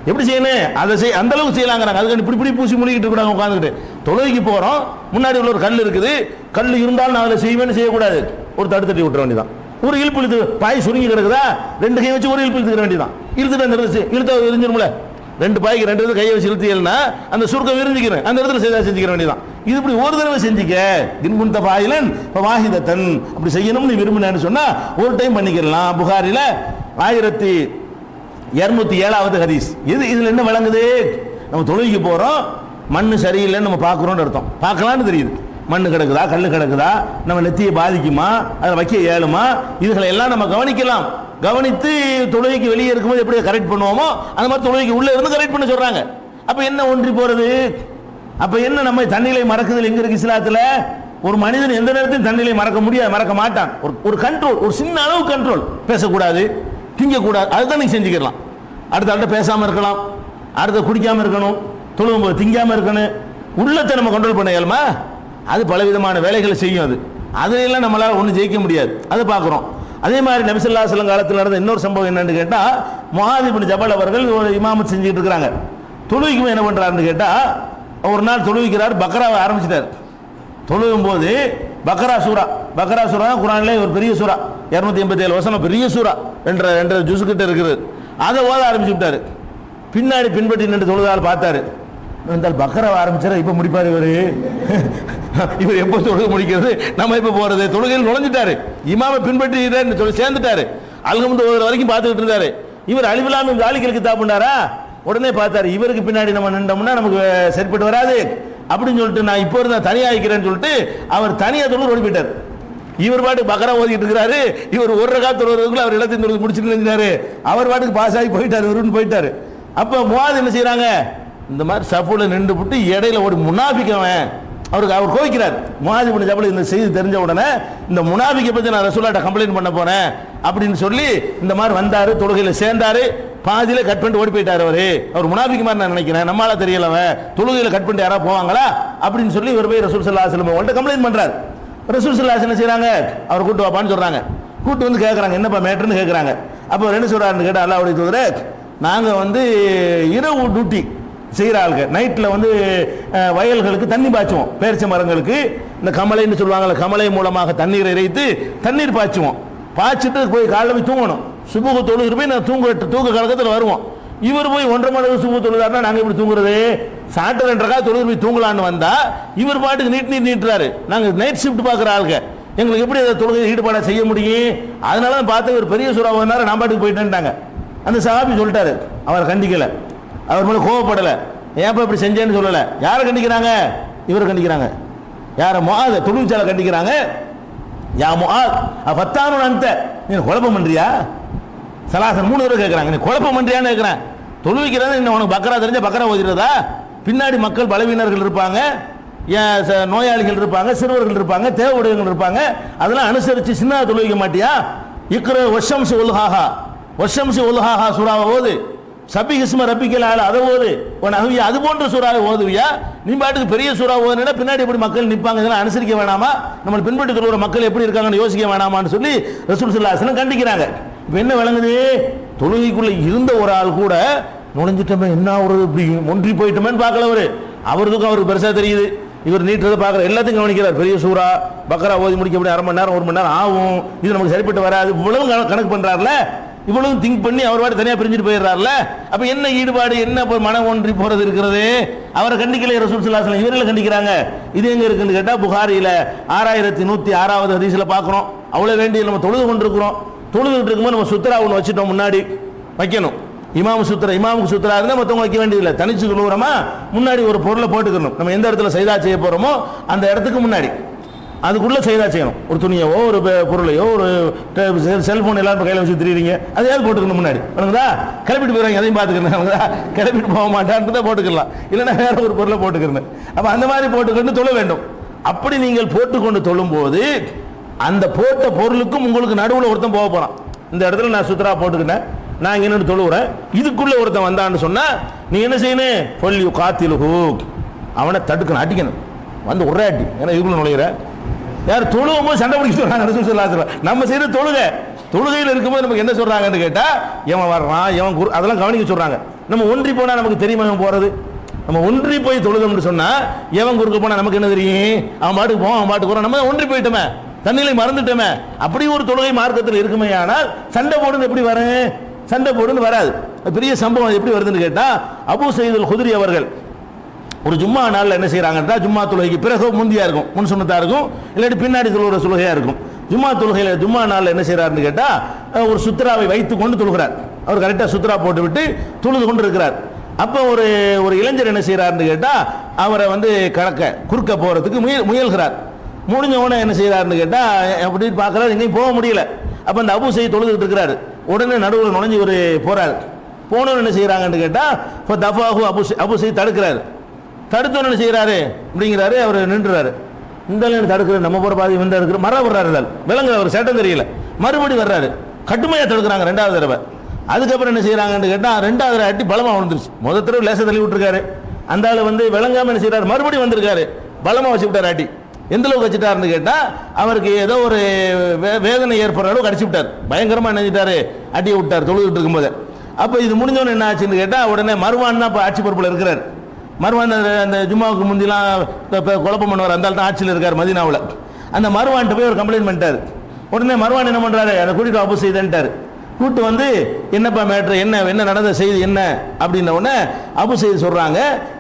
எப்படி செய்யணும் அதை அந்த அளவுக்கு செய்யலாங்கிறாங்க. அதுக்கு இப்படி இப்படி பூசி முடிக்கிட்டு கூடாது உட்காந்துக்கிட்டு. தொழுகைக்கு போறோம், முன்னாடி உள்ள ஒரு கல் இருக்குது, கல் இருந்தாலும் நான் அதில் செய்வேன்னு செய்யக்கூடாது, ஒரு தட்டி விட்டுற வேண்டியதான். ஒரு இழுப்பு இழுத்து பாய் சுருங்கி கிடக்குதா, ரெண்டு கை வச்சு ஒரு இழுப்பு இழுத்துக்கிற வேண்டியதான். இழுத்துட்டு அந்த இழுத்த விரிஞ்சிரும்ல, ரெண்டு பாய்க்கு ரெண்டு கையை வச்சு இழுத்தியல்னா அந்த சுருக்கம் விரிஞ்சிக்கிறேன், அந்த இடத்துல செஞ்சுக்கிற வேண்டியதான். இது இப்படி ஒரு தடவை செஞ்சுக்க, இன்குந்த ஃபாயிலன் வாஹிதத்தன், அப்படி செய்யணும்னு விரும்பினேன்னு சொன்னா ஒரு டைம் பண்ணிக்கலாம். புகாரில 1207வது ஹதீஸ். இதுல என்ன விளங்குது, நம்ம தொழுகைக்கு போறோம், மண்ணு சரியில்லைன்னு நம்ம பார்க்குறோம்னு அர்த்தம். பார்க்கலான்னு தெரியுது, மண்ணு கிடக்குதா கல் கிடக்குதா, நம்ம நெத்தியை பாதிக்குமா, அதை வைக்க இயலுமா, இதுகளை எல்லாம் நம்ம கவனிக்கலாம். கவனித்து தொழுகைக்கு வெளியே இருக்கும்போது எப்படி கரெக்ட் பண்ணுவோமோ அந்த மாதிரி தொழுகைக்கு உள்ள இருந்து கரெக்ட் பண்ண சொல்றாங்க. அப்ப என்ன ஒன்றி போறது, அப்ப என்ன நம்ம தண்ணிலை மறக்குதல் எங்க இருக்கு இஸ்லாத்துல? ஒரு மனிதன் எந்த நேரத்தையும் தண்ணிலை மறக்க முடியாது, மறக்க மாட்டான். ஒரு கண்ட்ரோல், ஒரு சின்ன அளவு கண்ட்ரோல், பேசக்கூடாது, திங்கக்கூடாது, அதுதான் நீங்க செஞ்சுக்கலாம். அடுத்த பேசாம இருக்கலாம், அடுத்த குடிக்காம இருக்கணும், தொழுவும் போது திங்காம இருக்கணும். உள்ளத்தை நம்ம கண்ட்ரோல் பண்ண இயலுமா? அது பலவிதமான வேலைகளை செய்யும். அதையெல்லாம் நம்மளால ஒன்றும் ஜெயிக்க முடியாது, அதை பார்க்குறோம். அதே மாதிரி நபி ஸல்லல்லாஹு அலைஹி வஸல்லம் காலத்தில் நடந்த இன்னொரு சம்பவம் என்னன்னு கேட்டா, முஆத் இப்னு ஜபல் அவர்கள் ஒரு இமாமத் செஞ்சுட்டு இருக்கிறாங்க. தொழுகைக்கு என்ன பண்றாருன்னு கேட்டா, ஒரு நாள் தொழுவிக்கிறார், பக்ராவை ஆரம்பிச்சிட்டார். தொழுவும் போது பக்ரா சூரா தான் குர்ஆன்ல ஒரு பெரிய சூரா, 287 வசனம், பெரிய சூரா, 2 ஜுஸ் கிட்ட இருக்குது. அதை ஓத ஆரம்பிச்சு விட்டாரு. பின்னாடி பின்பற்றி நின்று தொழுதால் பார்த்தாரு, பக்ராவை ஆரம்பிச்சாரு, இப்ப முடிப்பாரு இவர் எப்போ தொழுகை முடிக்கிறது, நம்ம எப்ப போறது, தொழுகையில் நுழைஞ்சிட்டாரு, இமாமை பின்பற்றி சேர்ந்துட்டாரு. அல்ஹம்து வரைக்கும் பார்த்துக்கிட்டு இருந்தாரு. இவர் அலிஃபுலாம் ஜாலிகளுக்கு தாப்புண்டாரா, உடனே பார்த்தாரு, இவருக்கு பின்னாடி நம்ம நின்றோம்னா நமக்கு சரிப்பட்டு வராது அப்படின்னு சொல்லிட்டு, நான் இப்போ இருந்தா தனியா இருக்கிறேன்னு சொல்லிட்டு அவர் தனியா தொழுது ஓடி போயிட்டார். இவர் பாட்டுக்கு பக்ரா ஓதிட்டு இருக்கிறாரு. இவர் ஒரு ரகாத் தொழுவதுக்குள்ள அவர் எல்லாத்தையும் தொழுது முடிச்சுட்டு இருந்தாரு. அவர் பாட்டுக்கு பாஸ் ஆகி போயிட்டாரு. அப்ப முஆத் என்ன செய்யறாங்க, இந்த மாதிரி சஃபுல நின்று விட்டு இடையில ஒரு முனாஃபிகவன் அவர் கோவிக்கிறார். முஆத் இப்னு ஜபல் இந்த செய்தி தெரிஞ்ச உடனே, இந்த முனாஃபிகை பத்தி நான் ரசூலுல்லாஹ்ட்ட கம்ப்ளைண்ட் பண்ண போறேன் அப்படின்னு சொல்லி இந்த மாதிரி வந்தாரு, தொழுகையில சேர்ந்தாரு, பாதியில கட் பண்ணிட்டு ஓடி போயிட்டாரு. அவர் முனாஃபிக் மாதிரி நான் நினைக்கிறேன், நம்மளால தெரியலவன், தொழுகையில கட் பண்ணிட்டு யாரா போவாங்களா அப்படின்னு சொல்லி இவர் போய் ரசூல் ஸல்லல்லாஹு அலைஹி வஸல்லம் கம்ப்ளைண்ட் பண்றாரு. ரசூல் ஸல்லல்லாஹு அலைஹி வஸல்லம் என்ன செய்றாங்க, அவர் கூட்டு வாப்பான்னு சொல்றாங்க. கூட்டு வந்து கேட்கறாங்க, என்னப்பா மேட்டர்னு கேட்கறாங்க. அப்போ என்ன சொல்றாருன்னு கேட்டா, அல்லாஹ்வுடைய தூதரே, நாங்க இரவு டியூட்டி செய்கிற ஆளுங்க, நைட்டில் வயல்களுக்கு தண்ணி பாய்ச்சுவோம், பேரிச்ச மரங்களுக்கு இந்த கமலைன்னு சொல்லுவாங்கல்ல, கமலை மூலமாக தண்ணீரை இறைத்து தண்ணீர் பாய்ச்சுவோம். பாய்ச்சிட்டு போய் காலைல போய் தூங்கணும். சுபுகு தொழுகிற போய் நான் தூக்க கழகத்தில் வருவோம். இவர் போய் 1:30 மணி சுபு தொழுதாருன்னா நாங்கள் இப்படி தூங்குறது, சாட்டை 2 தொழுது போய் தூங்கலான்னு வந்தா இவர் பாட்டுக்கு நீட்டுறாரு. நாங்கள் நைட் ஷிஃப்ட் பார்க்குற ஆளுங்க, எங்களுக்கு எப்படி அதை தொழுகை ஈடுபாடாக செய்ய முடியும்? அதனால தான் பார்த்து ஒரு பெரிய சூறா வந்தாரு, நான் பாட்டுக்கு போயிட்டேன்ட்டாங்க. அந்த சஹாபி சொல்லிட்டாரு, அவரை கண்டிக்கலை, அவர் மேலே கோவப்படலை, ஏன்ப்பா இப்படி செஞ்சேன்னு சொல்லலை. யாரை கண்டிக்கிறாங்க? இவரை கண்டிக்கிறாங்க. யாரை? முஆத் தொழுவிச்சால கண்டிக்கிறாங்க. யா முஆத் ஃபத்தானுன் அன்த, நீ குழப்பம் பண்றியா? சலாசன் 3 தடவை கேட்குறாங்க, நீ குழப்பம் பண்றியான்னு கேட்குறேன். தொழுவிக்கிறது இன்னும் உனக்கு பக்கரா தெரிஞ்ச பக்கரா ஓதிடுறதா? பின்னாடி மக்கள் பலவீனர்கள் இருப்பாங்க, நோயாளிகள் இருப்பாங்க, சிறுவர்கள் இருப்பாங்க, தேவையுடையவர்கள் இருப்பாங்க, அதெல்லாம் அனுசரித்து சின்ன தொழுவிக்க மாட்டியா? இக்ர வஷம்சி உல்ஹாஹா, வஷம்சி உல்ஹாஹா சூறாவை ஓது, சபி இஸ்ம ரப்பிக்கல் ஆல அதை ஓது, உனஹவியா அது போன்ற சூறாவை ஓதுவியா? நீ பாட்டுக்கு பெரிய சூறா ஓதுனா பின்னாடி எப்படி மக்கள் நிற்பாங்க, இதெல்லாம் அனுசரிக்க வேணாமா? நம்ம பின்பற்றி தொழுகிற மக்கள் எப்படி இருக்காங்கன்னு யோசிக்க வேணாமான்னு சொல்லி ரசூல் ஸல்லல்லாஹு அலைஹி வஸல்லம் கண்டிக்கிறாங்க. இப்போ என்ன விளங்குது, தொழுகைக்குள்ள இருந்த ஒரு ஆள் கூட நுழைஞ்சிட்டோமே, என்ன ஒரு இப்படி ஒன்றி போயிட்டோமேன்னு பார்க்கல அவருக்கும் அவருக்கு பெருசா தெரியுது. இவர் நீட்டுறதை பார்க்குற எல்லாத்தையும் கவனிக்கிறார். பெரிய சூறா பக்கரா ஓதி முடிக்க அரை மணி நேரம் 1 மணி நேரம் ஆகும், இது நமக்கு சரிப்பட்டு வராது, இவ்வளவு கணக்கு பண்றாருல, இவ்வளவு திங்க் பண்ணி அவர் வாட்டி தனியாக பிரிஞ்சுட்டு போயிடுறாருல. அப்ப என்ன ஈடுபாடு, என்ன மனம் ஒன்றி போறது இருக்கிறது? அவரை கண்டிக்கல ரசூல் ஸல்லல்லாஹு அலைஹி வஸல்லம், இவரில் கண்டிக்கிறாங்க. இது எங்க இருக்குன்னு கேட்டா புகாரியில 6106வது ஹதீஸ்ல பார்க்கிறோம். அவ்வளவு வேண்டிய நம்ம தொழுது கொண்டிருக்கிறோம். தொழுதுகிட்டு இருக்கும்போது நம்ம சுத்ரா ஒன்று வச்சுட்டோம், முன்னாடி வைக்கணும். இமாமுக்கு சுத்ரா இருந்தால் மற்றவங்க வைக்க வேண்டியதில்லை. தனிச்சு தொழுகிறோமா முன்னாடி ஒரு பொருளை போட்டுக்கணும். நம்ம எந்த இடத்துல சைதா செய்ய போறோமோ அந்த இடத்துக்கு முன்னாடி அதுக்குள்ள சைதா செய்யணும். ஒரு துணியவோ ஒரு பொருளையோ ஒரு செல்போன் எல்லாரும் கையில் வச்சு திரியுறீங்க, அதையாவது போட்டுக்கணும் முன்னாடி. கிளப்பிட்டு போயிடுவாங்க, அதையும் பார்த்துக்கணும். கிளப்பிட்டு போக மாட்டான்னு போட்டுக்கலாம், இல்லைன்னா வேற ஒரு பொருளை போட்டுக்கணும். அப்போ அந்த மாதிரி போட்டுக்கொண்டு தொழ வேண்டும். அப்படி நீங்கள் போட்டுக்கொண்டு தொழும் போது அந்த போட்ட பொருளுக்கும் உங்களுக்கு நடுவில் ஒருத்தன் போக போறான். இந்த இடத்துல நான் சுத்ரா போட்டுக்கிட்டேன், நான் இங்க நின்று தொழுகிறேன், இதுக்குள்ள ஒருத்தன் வந்தான்னு சொன்னா நீ என்ன செய்யணும்? பொல்லியு காத்திலுகு, அவனை தடுக்கணும், அடிக்கணும். வந்து ஒரே அடி, ஏன்னா இதுக்குள்ள நுழையிற யார் தொழுவும் போது சண்டை பிடிக்க சொல்றாங்க. நம்ம செய்யற தொழுகையில் இருக்கும்போது நமக்கு என்ன சொல்றாங்கன்னு கேட்டா, எவன் வர்றான் எவன் அதெல்லாம் கவனிக்க சொல்றாங்க. நம்ம ஒன்றி போனா நமக்கு தெரியுமா இவன் போறது? நம்ம ஒன்றி போய் தொழுதோம்னு சொன்னா எவன் குறுக்க போனா நமக்கு என்ன தெரியும்? அவன் பாட்டுக்கு போவான், அவன் பாட்டுக்கு போறான், நம்ம ஒன்றி போயிட்டோமே, தண்ணிலை மறந்துட்டோமே. அப்படி ஒரு தொழுகை மார்க்கத்தில் இருக்குமே. ஆனால் சண்டை போடுன்னு எப்படி வரும்? சண்டை போடுன்னு வராது. பெரிய சம்பவம் எப்படி வருதுன்னு கேட்டா, அபூ சயீத் அல் குத்ரி அவர்கள் ஒரு ஜும்மா நாளில் என்ன செய்யறாங்கன்னா, ஜும்மா தொழுகைக்கு பிறகு முந்தியா இருக்கும், முன் சுன்னத்தா இருக்கும், இல்லாட்டி பின்னாடி தொழுகிற தொழுகையா இருக்கும். ஜும்மா தொழுகையில ஜும்மா நாளில் என்ன செய்யறாருன்னு கேட்டா, ஒரு சுத்ராவை வைத்து கொண்டு தொழுகிறார். அவர் கரெக்டா சுத்ரா போட்டு விட்டு தொழுது கொண்டு இருக்கிறார். அப்போ ஒரு இளைஞர் என்ன செய்யறாருன்னு கேட்டா, அவரை வந்து குறுக்க போறதுக்கு முயல்கிறார். முடிஞ்ச உடனே என்ன செய்யறாருன்னு கேட்டா, அப்படின்னு பார்க்கறாரு, எங்கேயும் போக முடியல. அப்ப அந்த அபூ சயீத் தொழுதுட்டு இருக்கிறாரு. உடனே நடுவில் நுழைஞ்சு ஒரு போறாரு. போனவர் என்ன செய்யறாங்கன்னு கேட்டா, இப்போ தஃபாஹு அபூ சயீத் தடுக்கிறாரு. தடுத்தவன் என்ன செய்யறாரு அப்படிங்கிறாரு, அவர் நின்றுறாரு. இந்த தடுக்கிற நம்ம போற பாதி வந்து இருக்கிற மரம் விடுறாரு, விலங்கு அவர் சேட்டம் தெரியல. மறுபடி வர்றாரு, கட்டுமையா தடுக்கிறாங்க 2வது தடவை. அதுக்கப்புறம் என்ன செய்யறாங்கன்னு கேட்டா, 2வது அடி பலமா விழுந்துருச்சு. முதல் தடவை லேசா தள்ளி விட்டுருக்காரு. அந்த ஆள் வந்து விளங்காம என்ன செய்யறாரு, மறுபடியும் வந்திருக்காரு, பலமா வச்சு விட்டார் அடி. எந்த அளவுக்கு வச்சுட்டாருன்னு கேட்டா, அவருக்கு ஏதோ ஒரு வேதனை ஏற்படுற அளவுக்கு அடிச்சு விட்டார். பயங்கரமா நினைச்சிட்டாரு, அடியை விட்டார் தொழுதுட்டு இருக்கும்போது. அப்ப இது முடிஞ்சவன என்ன ஆச்சுன்னு கேட்டா, உடனே மர்வான் தான் ஆட்சி பொறுப்புல இருக்கிறார். மர்வான் அந்த ஜும்மாவுக்கு முந்திலாம் குழப்பம் பண்ணுவார், அந்த ஆள் தான் ஆட்சியில் இருக்கார் மதீனாவில். அந்த மர்வான்ட்டு போய் ஒரு கம்ப்ளைண்ட் பண்ணிட்டாரு. உடனே மர்வான் என்ன பண்றாரு, அதை கூட்டிட்டு அபூ சயீத்ன்ட்டாரு. கூட்டு வந்து என்னப்பா மேட்ரு, என்ன நடந்த செய்தி என்ன அப்படின்ன உடனே அபூ சயீத் சொல்றாங்க,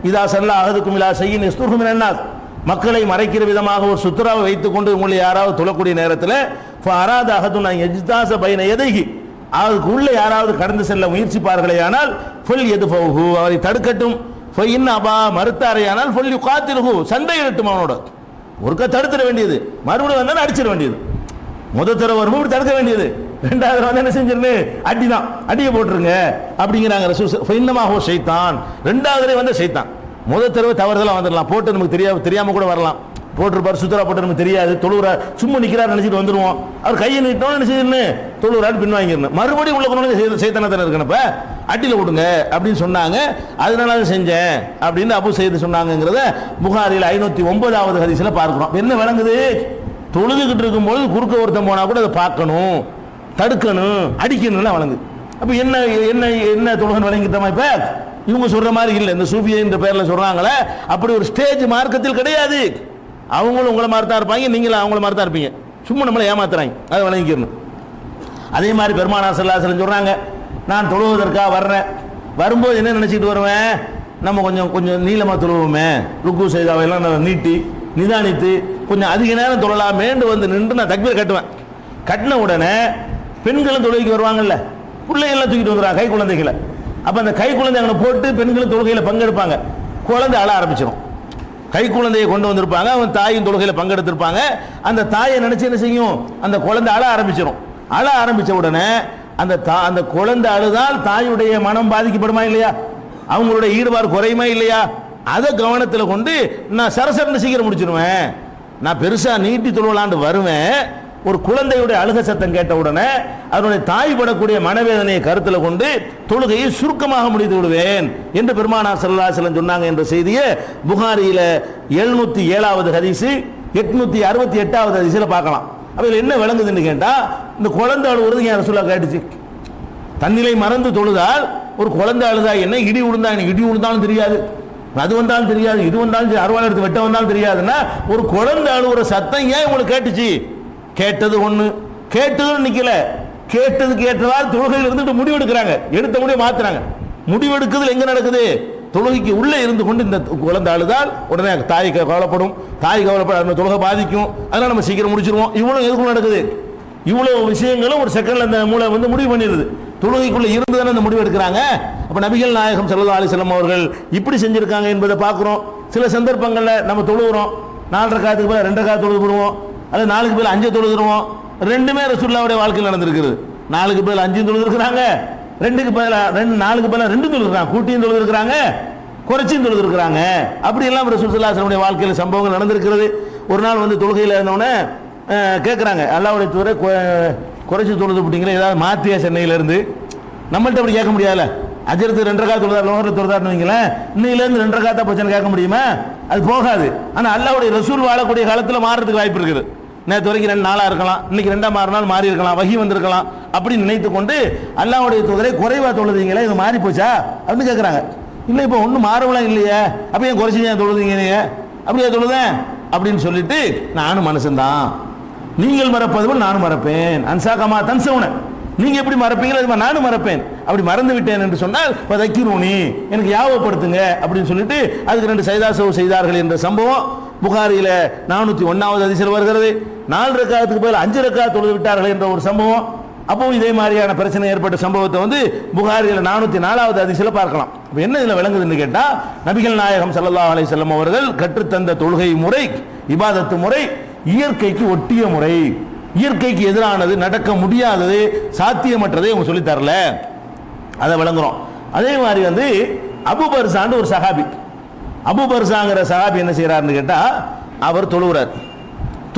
இதா சல்லா அஹதுக்கும் இலா ஷைஇன் யஸ்துஹு மினன் நாஸ், மக்களை மறைக்கிற விதமாக ஒரு சுத்ராவை வைத்துக் கொண்டு உங்களை யாராவது தொழக்கூடிய நேரத்தில் ஃபஅராத அஹதுன் அன் யஜ்தாஸ பைன யதைஹி, அதுக்கு உள்ள யாராவது கடந்து செல்ல முயற்சிப்பார்களே ஆனால் ஃபல் யதுஃபஹு, அவரை தடுக்கட்டும். ஃபஇன் அபா, மறுத்தாரையானால் ஃபல் யுகாத்திலுஹு, சண்டையிடட்டும் அவனோட. ஒருக்க தடுத்துட வேண்டியது, மறுபடியும் வந்தாலும் அடிச்சிட வேண்டியது. முதல் தடவை வரும்போது தடுக்க வேண்டியது, 2வது வந்து என்ன செஞ்சிருன்னு அடிதான், அடியை போட்டுருங்க அப்படிங்கிறாங்க ரசூல். ஃபஇன்னமா ஹுவ ஷைத்தான், 2வது வந்து ஷைத்தான். முதல் தடவை தவறுதெல்லாம் வந்துடலாம், போட்டு நமக்கு தெரியாம கூட வரலாம். போட்டிருப்பார், சுத்தரா போட்டு நமக்கு தெரியாது, தொழுவுற சும்மா நிற்கிறார் நினைச்சிட்டு வந்துடுவோம். அவர் கையை நீட்டோம் என்ன செய்யணும்னு தொழுவுறாரு, பின் வாங்கிடணும். மறுபடியும் உள்ள கொண்டு சைத்தானத்தான இருக்கணுப்ப அட்டியில் விடுங்க அப்படின்னு சொன்னாங்க. அதனால அதை செஞ்சேன் அப்படின்னு அபூ சயீத் சொன்னாங்கிறத புகாரில் 509வது ஹதீஸ்ல பார்க்கிறோம். என்ன விளங்குது, தொழுதுகிட்டு இருக்கும்போது குறுக்க ஒருத்தன் போனா கூட அதை பார்க்கணும், தடுக்கணும், அடிக்கணும்னு வழங்குது. அப்ப என்ன என்ன என்ன தொழுகை வழங்கிட்டோமா? இப்ப இவங்க சொல்ற மாதிரி இல்லை, இந்த சூஃபியை இந்த பேர்ல சொல்றாங்களே, அப்படி ஒரு ஸ்டேஜ் மார்க்கத்தில் கிடையாது. அவங்களும் உங்களை மாதிரி தான் இருப்பாங்க, நீங்களும் அவங்கள மாதிரி தான் இருப்பீங்க. சும்மா நம்மளை ஏமாத்துறாங்க, அதை வழங்கிக்கணும். அதே மாதிரி பெருமானார் ஸல்லல்லாஹு அலைஹி வஸல்லம் சொல்றாங்க, நான் தொழுவதற்காக வர்றேன், வரும்போது என்ன நினைச்சிட்டு வருவேன், நம்ம கொஞ்சம் நீளமாக தொழுவோமே, ருக்கு செய்தாவையெல்லாம் நான் நீட்டி நிதானித்து கொஞ்சம் அதிக நேரம் தொழலாமேண்டு வந்து நின்று நான் தக்பீர் கட்டுவேன். கட்டின உடனே பெண்களும் தொழுகைக்கு வருவாங்கல்ல, பிள்ளைகள்லாம் தூக்கிட்டு வந்துடுறாங்க, கை குழந்தைகளை. அப்போ அந்த கை குழந்தைகளை போட்டு பெண்களும் தொழுகையில் பங்கெடுப்பாங்க. குழந்தை அழ ஆரம்பிச்சிடும். கை குழந்தையை கொண்டு வந்திருப்பாங்க, அவன் தாயும் தொழுகையில் பங்கெடுத்திருப்பாங்க. அந்த தாயை நினைச்சு என்ன செய்யும், அந்த குழந்தை அழ ஆரம்பிச்சிடும். அழ ஆரம்பிச்ச உடனே அந்த குழந்தை அழுதால் தாயுடைய மனம் பாதிக்கப்படுமா இல்லையா, அவங்களுடைய ஈடுபாடு குறையுமா இல்லையா, அதை கவனத்தில் கொண்டு நான் சரசரன்னு சீக்கிரம் முடிச்சிருவேன். நான் பெருசா நீட்டி தொழுவலான்னு வருவேன். ஒரு குழந்தையுடைய அழுக சத்தம் கேட்ட உடனே அதனுடைய தாய் படக்கூடிய மனவேதனையை கருத்தில் கொண்டு தொழுகையை சுருக்கமாக முடித்து விடுவேன் என்று பெருமானார் ஸல்லல்லாஹு அலைஹி வஸல்லம் சொன்னாங்க என்ற செய்தியை புகாரியில 707வது ஹதீஸ் 868வது ஹதீஸ்ல பார்க்கலாம். அப்ப என்ன விளங்குதுன்னு கேட்டா, இந்த குழந்தை அழுவுறது ஏன் ரசூலுல்லாஹ் கேட்டுச்சு, தன்னிலை மறந்து தொழுதால் ஒரு குழந்தை அழுதா என்ன, இடி விழுந்தா என்ன, இடி விழுந்தாலும் தெரியாது, அது வந்தாலும் தெரியாது, இது வந்தாலும் அறுவாள் எடுத்து வெட்ட வந்தாலும் தெரியாதுன்னா ஒரு குழந்தை அழுகுற சத்தம் ஏன் உங்களுக்கு கேட்டுச்சு? கேட்டது ஒண்ணு, கேட்டதும் நிக்கல, கேட்டதுக்கு ஏற்றவாறு தொழுகையில் இருந்துட்டு முடிவெடுக்கிறாங்க, எடுத்த முடிவை மாத்துறாங்க. முடிவெடுக்குதல் எங்க நடக்குது? தொழுகைக்கு உள்ளே இருந்து கொண்டு இந்த குழந்தை அழுதால் உடனே தாய் கவலைப்படும், தாய் கவலைப்பட தொழுகை பாதிக்கும், அதனால நம்ம சீக்கிரம் முடிச்சிருவோம். இவ்வளவு எதுக்குள்ள நடக்குது? இவ்வளவு விஷயங்களும் ஒரு செகண்ட்ல அந்த மூளை வந்து முடிவு பண்ணிடுது. தொழுகைக்குள்ள இருந்து தானே அந்த முடிவு எடுக்கிறாங்க. அப்ப நபிகள் நாயகம் ஸல்லல்லாஹு அலைஹி வஸல்லம் அவர்கள் இப்படி செஞ்சிருக்காங்க என்பதை பார்க்கிறோம். சில சந்தர்ப்பங்கள்ல நம்ம தொழுகிறோம், 4 ரக்காத்துக்கு பதிலா 2 ரக்காத் தொழுது போடுவோம், அது 4க்கு பதிலா 5 தொழுதுருவோம். ரெண்டுமே ரசூலுல்லாஹ்வுடைய வாழ்க்கையில் நடந்திருக்கிறது. 4க்கு பதிலா 5 தொழுதுருக்காங்க, 2க்கு பதிலா 4க்கு பதிலா 2 தொழுதுருக்காங்க, கூட்டியும் தொழுதுருக்காங்க, குறைச்சியும் தொழுதுருக்காங்க. அப்படி எல்லாம் ரசூல் ஸல்லல்லாஹு அலைஹி வஸல்லம் வாழ்க்கையில் சம்பவங்கள் நடந்திருக்கிறது. ஒரு நாள் வந்து தொழுகையில் இருந்தவொடனே கேட்குறாங்க, அல்லாஹ்வுடைய தூதரை குறைச்சி தொழுது போட்டீங்களே, ஏதாவது மாத்தியா சென்னையிலேருந்து? நம்மள்ட்ட அப்படி கேட்க முடியாதுல்ல. அஜரத்து 2 ரக்காத் தொழுதார், லோகத்தில் தொழுதார்னு வைங்களேன், இன்னையிலேருந்து 2 ரக்காத்தா போச்சுன்னு கேட்க முடியுமா? அது போகாது. ஆனால் அல்லாஹ்வுடைய ரசூல் வாழக்கூடிய காலத்தில் மாறுறதுக்கு வாய்ப்பு இருக்குது. நேற்று வரைக்கும் 2 நாளாக இருக்கலாம், இன்னைக்கு 2ஆ மாறினால் மாறி இருக்கலாம், வகி வந்திருக்கலாம். அப்படின்னு நினைத்து கொண்டு அல்லாஹ்வுடைய தூதரை குறைவா தொழுதீங்களே, இது மாறி போச்சா அப்படின்னு கேட்குறாங்க. இல்லை, இப்போ ஒன்றும் மாறவலாம் இல்லையே, அப்போ ஏன் குறைச்சி ஏன் தொழுதீங்க நீங்க? அப்படியே தொழுதேன் அப்படின்னு சொல்லிட்டு, நானும் மனுஷன்தான், நீங்கள் மறப்பது போல் நானும் மறப்பேன், அன்சாகமா தன்சவுன, நீங்க எப்படி மறப்பீங்களோ அது நானும் மறப்பேன். அப்படி மறந்து விட்டேன் என்று சொன்னால் தக்கிரூனி, எனக்கு யாவப்படுத்துங்க அப்படின்னு சொல்லிட்டு அதுக்கு 2 சைதாசவு செய்தார்கள் என்ற சம்பவம் புகாரியில 401வது ஹதீஸில் வருகிறது. 4 ரக்காத்துக்கு பதில் 5 ரக்காத் தொழுது விட்டார்கள் என்ற ஒரு சம்பவம். அப்போ இதே மாதிரியான பிரச்சனை ஏற்பட்ட சம்பவத்தை வந்து புகாரியில 404வது ஹதீஸில் பார்க்கலாம். இப்போ என்ன இதில் விளங்குதுன்னு கேட்டா, நபிகள் நாயகம் ஸல்லல்லாஹு அலைஹி வஸல்லம் அவர்கள் கற்றுத்தந்த தொழுகை முறை, இபாதத்து முறை இயற்கைக்கு ஒட்டிய முறை, இயற்கைக்கு எதிரானது, நடக்க முடியாதது, சாத்தியமற்றதை அவங்க சொல்லி தரல, அதை விளங்குறோம். அதே மாதிரி வந்து அபு பர்சான்னு ஒரு சஹாபி, அபு பர்சாங்கிற சஹாபி என்ன செய்யறாருன்னு கேட்டா, அவர் தொழுகிறார்,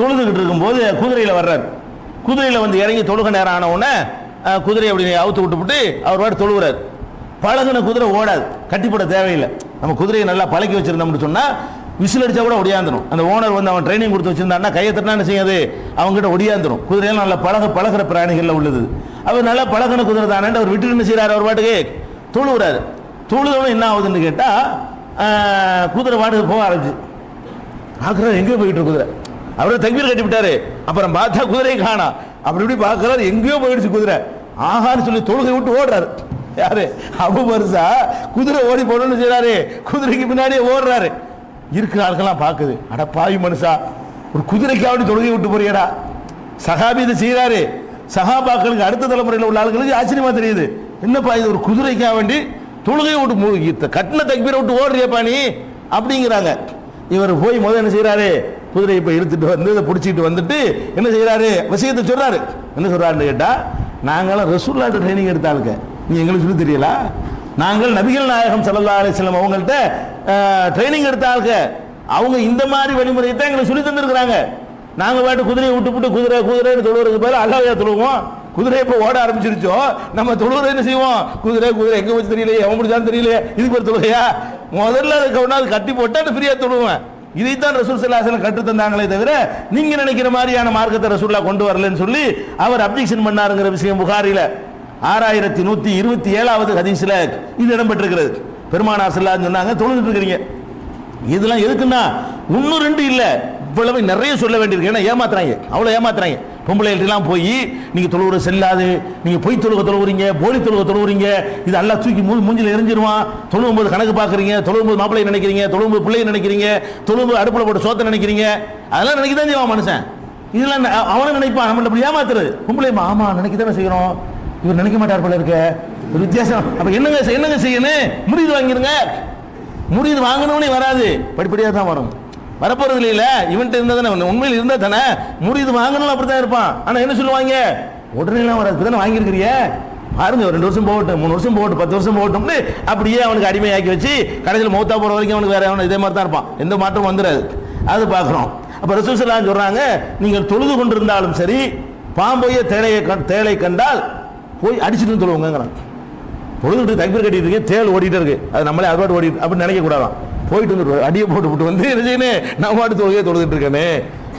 தொழுதுகிட்டு இருக்கும்போது குதிரையில் வர்றார், குதிரையில் வந்து இறங்கி தொழுக நேரம் ஆன உடனே குதிரையை அப்படி அவுத்து விட்டுவிட்டு அவர் வாட்டு தொழுகிறார். பழகின குதிரை ஓடாது, கட்டிப்பட தேவையில்லை. நம்ம குதிரையை நல்லா பழக்கி வச்சிருந்தோம்னு சொன்னா விசில் அடிச்சா கூட ஒடியாந்துடும். அந்த ஓனர் வந்து அவன் ட்ரைனிங் கொடுத்து வச்சிருந்தான்னா கையை தட்டினா என்ன செய்யாது, அவங்ககிட்ட ஒடியாந்துடும். குதிரையெல்லாம் நல்லா பழகிற பிராணிகள்ல உள்ளது. அவர் நல்லா பழகின குதிரை தானே அவர் விட்டு என்ன செய்யறாரு, அவர் பாட்டுக்கு தொழுகிறாரு. தொழுதவனும் என்ன ஆகுதுன்னு கேட்டா, குதிரை பாட்டுக்கு போக ஆரம்பிச்சு ஆக்குறாரு, எங்கேயோ போயிட்டு குதிரை, அவரை தக்பீர் கட்டி விட்டாரு. அப்புறம் பார்த்தா குதிரையை காணா, அப்படி இப்படி பார்க்கறாரு, எங்கேயோ போயிடுச்சு குதிரை. ஆகான்னு சொல்லி தொழுகை விட்டு ஓடுறாரு. யாரு? அபு பர்சா. குதிரை ஓடி போடணும்னு செய்யறாரு, குதிரைக்கு பின்னாடியே ஓடுறாரு. இருக்கிற ஆட்கள்லாம் பார்க்குது, அட பாவி மனுஷா, ஒரு குதிரைக்காவடி தொழுகை விட்டு போறியடா. சஹாபி இதை செய்யறாரு. சஹாபாக்களுக்கு அடுத்த தலைமுறையில் உள்ள ஆளுகளுக்கு ஆச்சரியமா தெரியுது, என்னப்பா இது, ஒரு குதிரைக்காக வேண்டி தொழுகை விட்டு கட்டின தக்பீரை விட்டு ஓடுறியப்பா நீ அப்படிங்கிறாங்க. இவர் போய் முதல் என்ன செய்யறாரு, குதிரையை இப்போ இழுத்துட்டு வந்து இதை பிடிச்சிட்டு வந்துட்டு என்ன செய்யறாரு, விஷயத்தை சொல்றாரு. என்ன சொல்றாருன்னு கேட்டா, நாங்களாம் ரசூலுல்லாஹ் ட்ரைனிங் எடுத்த ஆளுங்க, நீ எங்களுக்கு சொல்லி தெரியல, நாங்கள் நபிகள் நாயகம் ஸல்லல்லாஹு அலைஹி வஸல்லம் அவங்கள்ட்ட ட்ரைனிங் எடுத்த ஆளுங்க, அவங்க இந்த மாதிரி வழிமுறையை தான் எங்களுக்கு சொல்லி தந்துருக்கிறாங்க. நாங்கள் பாட்டு குதிரையை விட்டு குதிரை குதிரைன்னு தொழுவுறதுக்கு பதில் அல்லாஹ்வையா தொழுவோம். குதிரை இப்போ ஓட ஆரம்பிச்சிருச்சோ, நம்ம தொழுவுற என்ன செய்வோம், குதிரை குதிரை எங்க வச்சு தெரியலையே, எவன் முடிச்சாலும் தெரியலையே, இதுக்கு ஒரு தொழுகையா? முதல்ல அதுக்கு ஒன்றாவது கட்டி போட்டா ஃப்ரீயா தொழுவேன். இதைத்தான் ரசூல் ஸல்லல்லாஹு அலைஹி வஸல்லம் கற்று தந்தாங்களே தவிர நீங்க நினைக்கிற மாதிரியான மார்க்கத்தை ரசூலுல்லாஹ் கொண்டு வரலன்னு சொல்லி அவர் அப்ஜெக்ஷன் பண்ணாருங்கிற விஷயம் புகாரில 6127வது ஹதீஸ்ல இது இடம்பெற்றிருக்கிறது. பெருமானார் ஸல்லல்லாஹு அலைஹி வஸல்லம் சொன்னாங்க, தொழுதுட்டு இருக்கிறீங்க, இதெல்லாம் எதுக்குன்னா 1 2 இல்ல, இவ்வளவு நிறைய சொல்ல வேண்டியிருக்கு. ஏன்னா ஏமாத்துறாங்க, அவ்வளவு ஏமாத்துறாங்க. பொம்பளைகள்லாம் போய் நீங்க தொழுவுற செல்லாது, நீங்க பொய் தொழுவுறீங்க, போலி தொழுவுறீங்க, இது எல்லாம் தூக்கி மூஞ்சில எரிஞ்சிருவான். தொழுவும் போது கணக்கு பாக்குறீங்க, தொழுவும் போது மாப்பிள்ளை நினைக்கிறீங்க, தொழுவும் போது பிள்ளையை நினைக்கிறீங்க, தொழுவும் போது அடுப்புல போட்டு சோத்தை நினைக்கிறீங்க, அதெல்லாம் நினைக்கதான் செய்வான் மனுஷன். இதெல்லாம் அவனை நினைப்பான், நம்மள அப்படி ஏமாத்துறது. பொம்பளை ஆமா நினைக்கத்தானே செய்யறோம், இவர் நினைக்க மாட்டார் போல இருக்க, ஒரு வித்தியாசம். அப்ப என்னங்க செய்யணும், முறிது வாங்கிருங்க. முறிது வாங்கணும்னே வராது, படிப்படியாக தான் வரும், வரப்போறது இல்ல. இவன்ட்டு இருந்தா தானே, உண்மையில் இருந்தா தானே முறிது வாங்கணும், அப்படித்தான் இருப்பான். ஆனா என்ன சொல்லுவாங்க, உடனே எல்லாம் வராது, தானே வாங்கியிருக்கிறிய பாருங்க, 2 வருஷம் போகட்டும், 3 வருஷம் போகட்டும், 10 வருஷம் போகட்டும்னு அப்படியே அவனுக்கு அடிமையாக்கி வச்சு கடைசியில் மௌத்தா போற வரைக்கும் அவனுக்கு வேற அவன் இதே மாதிரி தான் இருப்பான், எந்த மாற்றம் வந்துடாது. அது பார்க்கிறோம். அப்ப ரசூல் ஸல்லல்லாஹு அலைஹி வஸல்லம் சொல்றாங்க, நீங்கள் தொழுது கொண்டிருந்தாலும் சரி, பாம்பைய தேளை கண்டால் போய் அடிச்சுட்டு தொழுவுங்கிறான். பொழுது தக்பீர் கட்டிட்டு இருக்கு, தேள் ஓடிட்டு இருக்கு, அது நம்மளே அதுபாட்டு ஓடிட்டு அப்படின்னு நினைக்க கூடாதான். போயிட்டு வந்து அடியை போட்டு வந்து என்ன செய்யணும், நம்ம பாட்டு தொழுகையை தொழுதுட்டு இருக்கேன்னு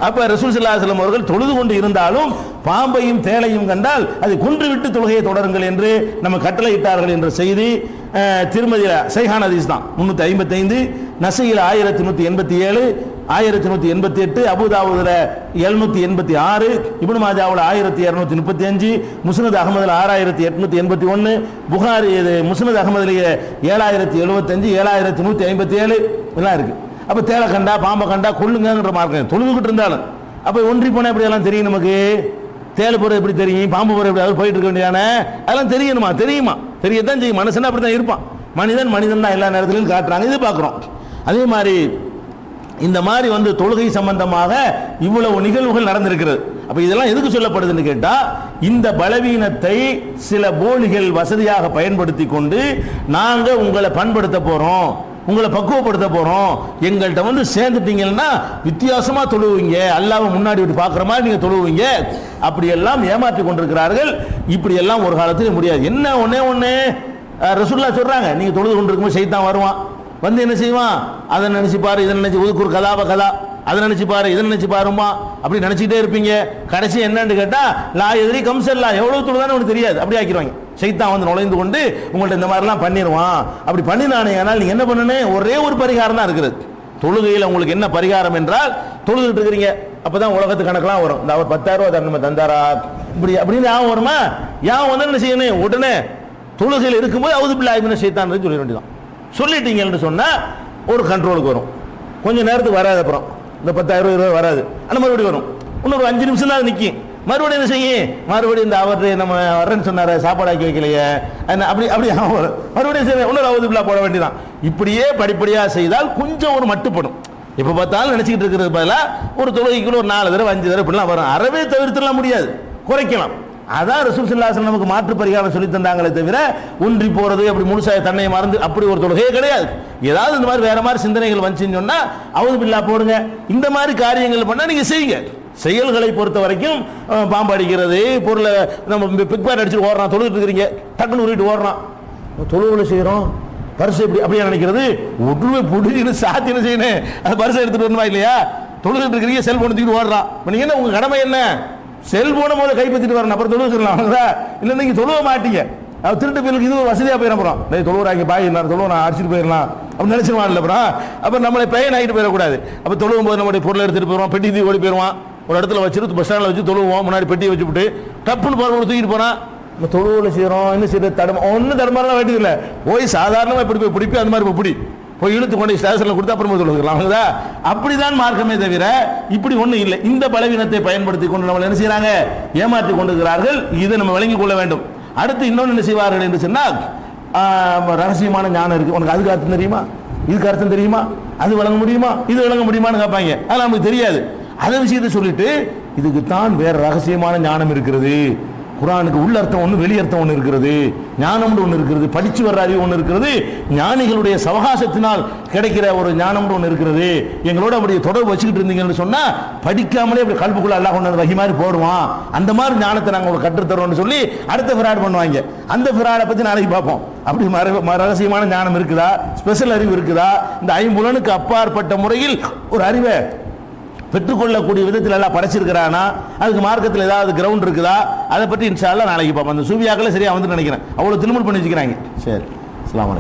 அப்ப ரசூல் ஸல்லல்லாஹு அலைஹி வஸல்லம் அவர்கள் தொழுது கொண்டு இருந்தாலும் பாம்பையும் தேளையும் கண்டால் அதை கொன்றுவிட்டு தொழுகையை தொடருங்கள் என்று நம்ம கட்டளையிட்டார்கள் என்ற செய்தி திருமதியில சஹீஹான ஹதீஸ் தான். 355, நசையில 1187, 1188, அபூதாவூதுல 786, இப்னு மாஜாவுல 1235, முஸ்னத் அஹ்மதுல 6881, புகாரி முஸ்னத் அஹ்மதுல 7075, 7157 எல்லாம் இருக்கு. அப்ப தேளை கண்டா பாம்பை கண்டா கொள்ளுங்கன்ற மார்க்கம் தொழுதுகிட்டு இருந்தாலும் அப்ப ஒன்றி போனா எப்படி எல்லாம் தெரியும் நமக்கு? தேளை போற எப்படி தெரியும், பாம்பு போற எப்படி போயிட்டு இருக்க வேண்டியதானே? அதெல்லாம் தெரியுமா? தெரியத்தான் செய்யும். மனுஷன் அப்படித்தான் இருப்பான். மனிதன் தான் எல்லா நேரத்திலும் காட்டுறாங்க. இது பார்க்கிறோம். அதே மாதிரி இந்த மாதிரி தொழுகை சம்பந்தமாக இவ்வளவு நிகழ்வுகள் நடந்திருக்கிறது. அப்ப இதெல்லாம் எதுக்கு சொல்லப்படுதுன்னு கேட்டா, இந்த பலவீனத்தை சில போலிகள் வசதியாக பயன்படுத்தி கொண்டு நாங்க உங்களை பண்படுத்த போறோம், உங்களை பக்குவப்படுத்த போறோம், எங்கள்கிட்ட சேர்ந்துட்டீங்கன்னா வித்தியாசமா தொழுவீங்க, அல்லாஹ்வை முன்னாடி விட்டு பார்க்குற மாதிரி நீங்க தொழுவீங்க, அப்படியெல்லாம் ஏமாற்றி கொண்டிருக்கிறார்கள். இப்படி எல்லாம் ஒரு காலத்தில் முடியாது. என்ன ஒன்னே ரசூலுல்லாஹ் சொல்றாங்க, நீங்க தொழுது கொண்டிருக்கும்போது ஷைத்தான் வருவான், என்ன செய்வான், அதை நினைச்சு பாரு, இதை நினைச்சு உதுக்குர் கதா, அதை நினைச்சு பாரு, இதை நினைச்சு பாருமா, அப்படி நினைச்சிட்டே இருப்பீங்க. கடைசி என்னன்னு கேட்டா, லா எதிரி கம்சல்லா, எவ்வளவு தொழுதானே உனக்கு தெரியாது, அப்படி ஆக்கிடுவாங்க. ஷைத்தான் நுழைந்து கொண்டு உங்கள்ட்ட இந்த மாதிரிலாம் பண்ணிடுவான். அப்படி பண்ணினானே, ஆனால் நீங்க என்ன பண்ணணும்? ஒரே ஒரு பரிகாரம் தான் இருக்கிறது தொழுகையில். உங்களுக்கு என்ன பரிகாரம் என்றால், தொழுதுட்டு இருக்கிறீங்க, அப்பதான் உலகத்து கணக்கெல்லாம் வரும். இந்த அவர் 10,000 ரூபாய் தரணும் தந்தாரா, இப்படி அப்படின்னு யாவும் வருமா? யாவும் என்ன செய்யணும்? உடனே தொழுகையில் இருக்கும்போது அவுது பில்லாஹி மினஷ் ஷைத்தானிர் ரஜீம் சொல்ல வேண்டியதான். சொல்லிட்டீங்கன்னு சொன்னா ஒரு கண்ட்ரோலுக்கு வரும். கொஞ்சம் நேரத்துக்கு வராது. அப்புறம் இந்த 10,000 ரூபாய் வராது, ஆனால் மறுபடியும் வரும். இன்னொரு 5 நிமிஷம் தான் நிற்கும். மறுபடியும் என்ன செய்யும்? மறுபடியும் இந்த அவர் நம்ம வரேன்னு சொன்னார, சாப்பாடு ஆக்கி வைக்கலையே, அப்படி மறுபடியும் செய்ய இன்னொரு அவுது பில்லா போட வேண்டியதான். இப்படியே படிப்படியாக செய்தால் கொஞ்சம் ஒரு மட்டுப்படும். எப்போ பார்த்தாலும் நினைச்சிக்கிட்டு இருக்கிறது பதிலாக ஒரு தொழுகைக்குள்ள ஒரு 4 தடவை 5 தடவை இப்படிலாம் வரும். அறவே தவிர்த்துலாம் முடியாது, குறைக்கலாம். அதான் ரசூல் ஸல்லல்லாஹு அலைஹி வஸல்லம் நமக்கு மாற்று பரிகாரம் சொல்லி தந்தாங்களே தவிர, ஒன்றி போறது அப்படி முழுசாக தன்னை மறந்து அப்படி ஒரு தொழுகையே கிடையாது. ஏதாவது இந்த மாதிரி வேற மாதிரி சிந்தனைகள் வந்துச்சுன்னு சொன்னா அவுது பில்லா போடுங்க. இந்த மாதிரி காரியங்கள் பண்ணா நீங்க செய்யுங்க. செயல்களை பொறுத்த வரைக்கும் பாம்பு அடிக்கிறது, பொருளை நம்ம பிக் பேட் அடிச்சுட்டு ஓடுறான், தொழுதுட்டு இருக்கிறீங்க, டக்குன்னு உருட்டு ஓடுறான், தொழுவில் செய்யறோம், பரிசு எப்படி அப்படியே நினைக்கிறது, ஒன்றுமே புடிச்சு சாத்தி என்ன செய்யணும், அது பரிசை எடுத்துட்டு வரணுமா இல்லையா? தொழுதுட்டு இருக்கிறீங்க, செல்போன் தூக்கிட்டு ஓடுறான். இப்போ நீங்க என்ன, உங்க கடமை என்ன? செல்போனை முதல்ல கைப்பற்றிட்டு வரணும், அப்புறம் தொழுவ சொல்லலாம். இல்லை நீங்க தொழுவ மாட்டீங்க, திருட்டு பேருக்கு இது ஒரு வசதியாக போயிடப்போறோம். தொழுவுறாங்க பாய் தொழுவ நான் அடிச்சுட்டு போயிடலாம் அப்படின்னு நினைச்சிருவான். அப்புறம் அப்போ நம்மளை பெயர் ஆகிட்டு போயிடக்கூடாது. அப்போ தொழுவும் போது நம்மளுடைய பொருளை எடுத்துட்டு போயிடுவோம், பெட்டி தூக்கி ஓடி போயிடுவான். ஒரு இடத்துல வச்சுட்டு பஸ் ஸ்டாண்டில் வச்சு தொழுவோம், முன்னாடி பெட்டியை வச்சுவிட்டு டப்புன்னு பொருள் தூக்கிட்டு போனா நம்ம தொழுவில் செய்கிறோம். என்ன செய்யறது? ஒன்றும் தடுமாறலாம் வேண்டியதில்லை. போய் சாதாரணமாக இப்படி போய் பிடிப்பி, அந்த மாதிரி போய் இழுத்து கொண்டு ஸ்டேஷனில் கொடுத்து அப்புறமா தொழுகலாம். அப்படிதான் மார்க்கமே தவிர இப்படி ஒன்றும் இல்லை. இந்த பலவீனத்தை பயன்படுத்தி கொண்டு நம்ம என்ன செய்யறாங்க? ஏமாற்றி கொண்டிருக்கிறார்கள். இதை நம்ம விளங்கிக் கொள்ள வேண்டும். அடுத்து இன்னொன்று என்ன செய்வார்கள் என்று சொன்னால், ரகசியமான ஞானம் இருக்கு, உனக்கு அதுக்கு அர்த்தம் தெரியுமா, இதுக்கு அர்த்தம் தெரியுமா, அது விளங்க முடியுமா, இது விளங்க முடியுமான்னு கேட்பாங்க. அதெல்லாம் நமக்கு தெரியாது. அதை விஷயத்தை சொல்லிட்டு இதுக்கு தான் வேற ரகசியமான ஞானம் இருக்கிறது, குர்ஆனுக்கு உள்ள அர்த்தம் ஒன்று, வெளி அர்த்தம் ஒன்று இருக்கிறது, ஞானம்னு ஒன்று இருக்கிறது, படிச்சு வர்ற அறிவு ஒன்று இருக்கிறது, ஞானிகளுடைய சவகாசத்தினால் கிடைக்கிற ஒரு ஞானம்னு ஒன்று இருக்கிறது. எங்களோட அப்படி தொடர்பு வச்சுக்கிட்டு இருந்தீங்கன்னு சொன்னா படிக்காமலே அப்படி கல்புக்குள்ள அல்லாஹ் கொண்டு வகி மாதிரி போடுவான், அந்த மாதிரி ஞானத்தை நாங்கள் உங்களுக்கு கற்றுத்தரோம்னு சொல்லி அடுத்த ஃபிராட் பண்ணுவாங்க. அந்த ஃபிராடை பற்றி நாளைக்கு பார்ப்போம். அப்படி ரகசியமான ஞானம் இருக்குதா, ஸ்பெஷல் அறிவு இருக்குதா, இந்த 5 புலனுக்கு அப்பாற்பட்ட முறையில் ஒரு அறிவை பெற்றுக்கொள்ளக்கூடிய விதத்தில் எல்லாம் படைச்சிருக்கிறானா, அதுக்கு மார்க்கத்தில் ஏதாவது கிரவுண்ட் இருக்குதா, அதை பற்றி இன்ஷா அல்லாஹ் நாளைக்கு பார்ப்போம். அந்த சூஃபியாக்களே சரியா வந்து நினைக்கிறேன், அவ்வளோ திருமல் பண்ணி வச்சுக்கிறாங்க. சரி, அஸ்ஸலாமு அலைக்கும்.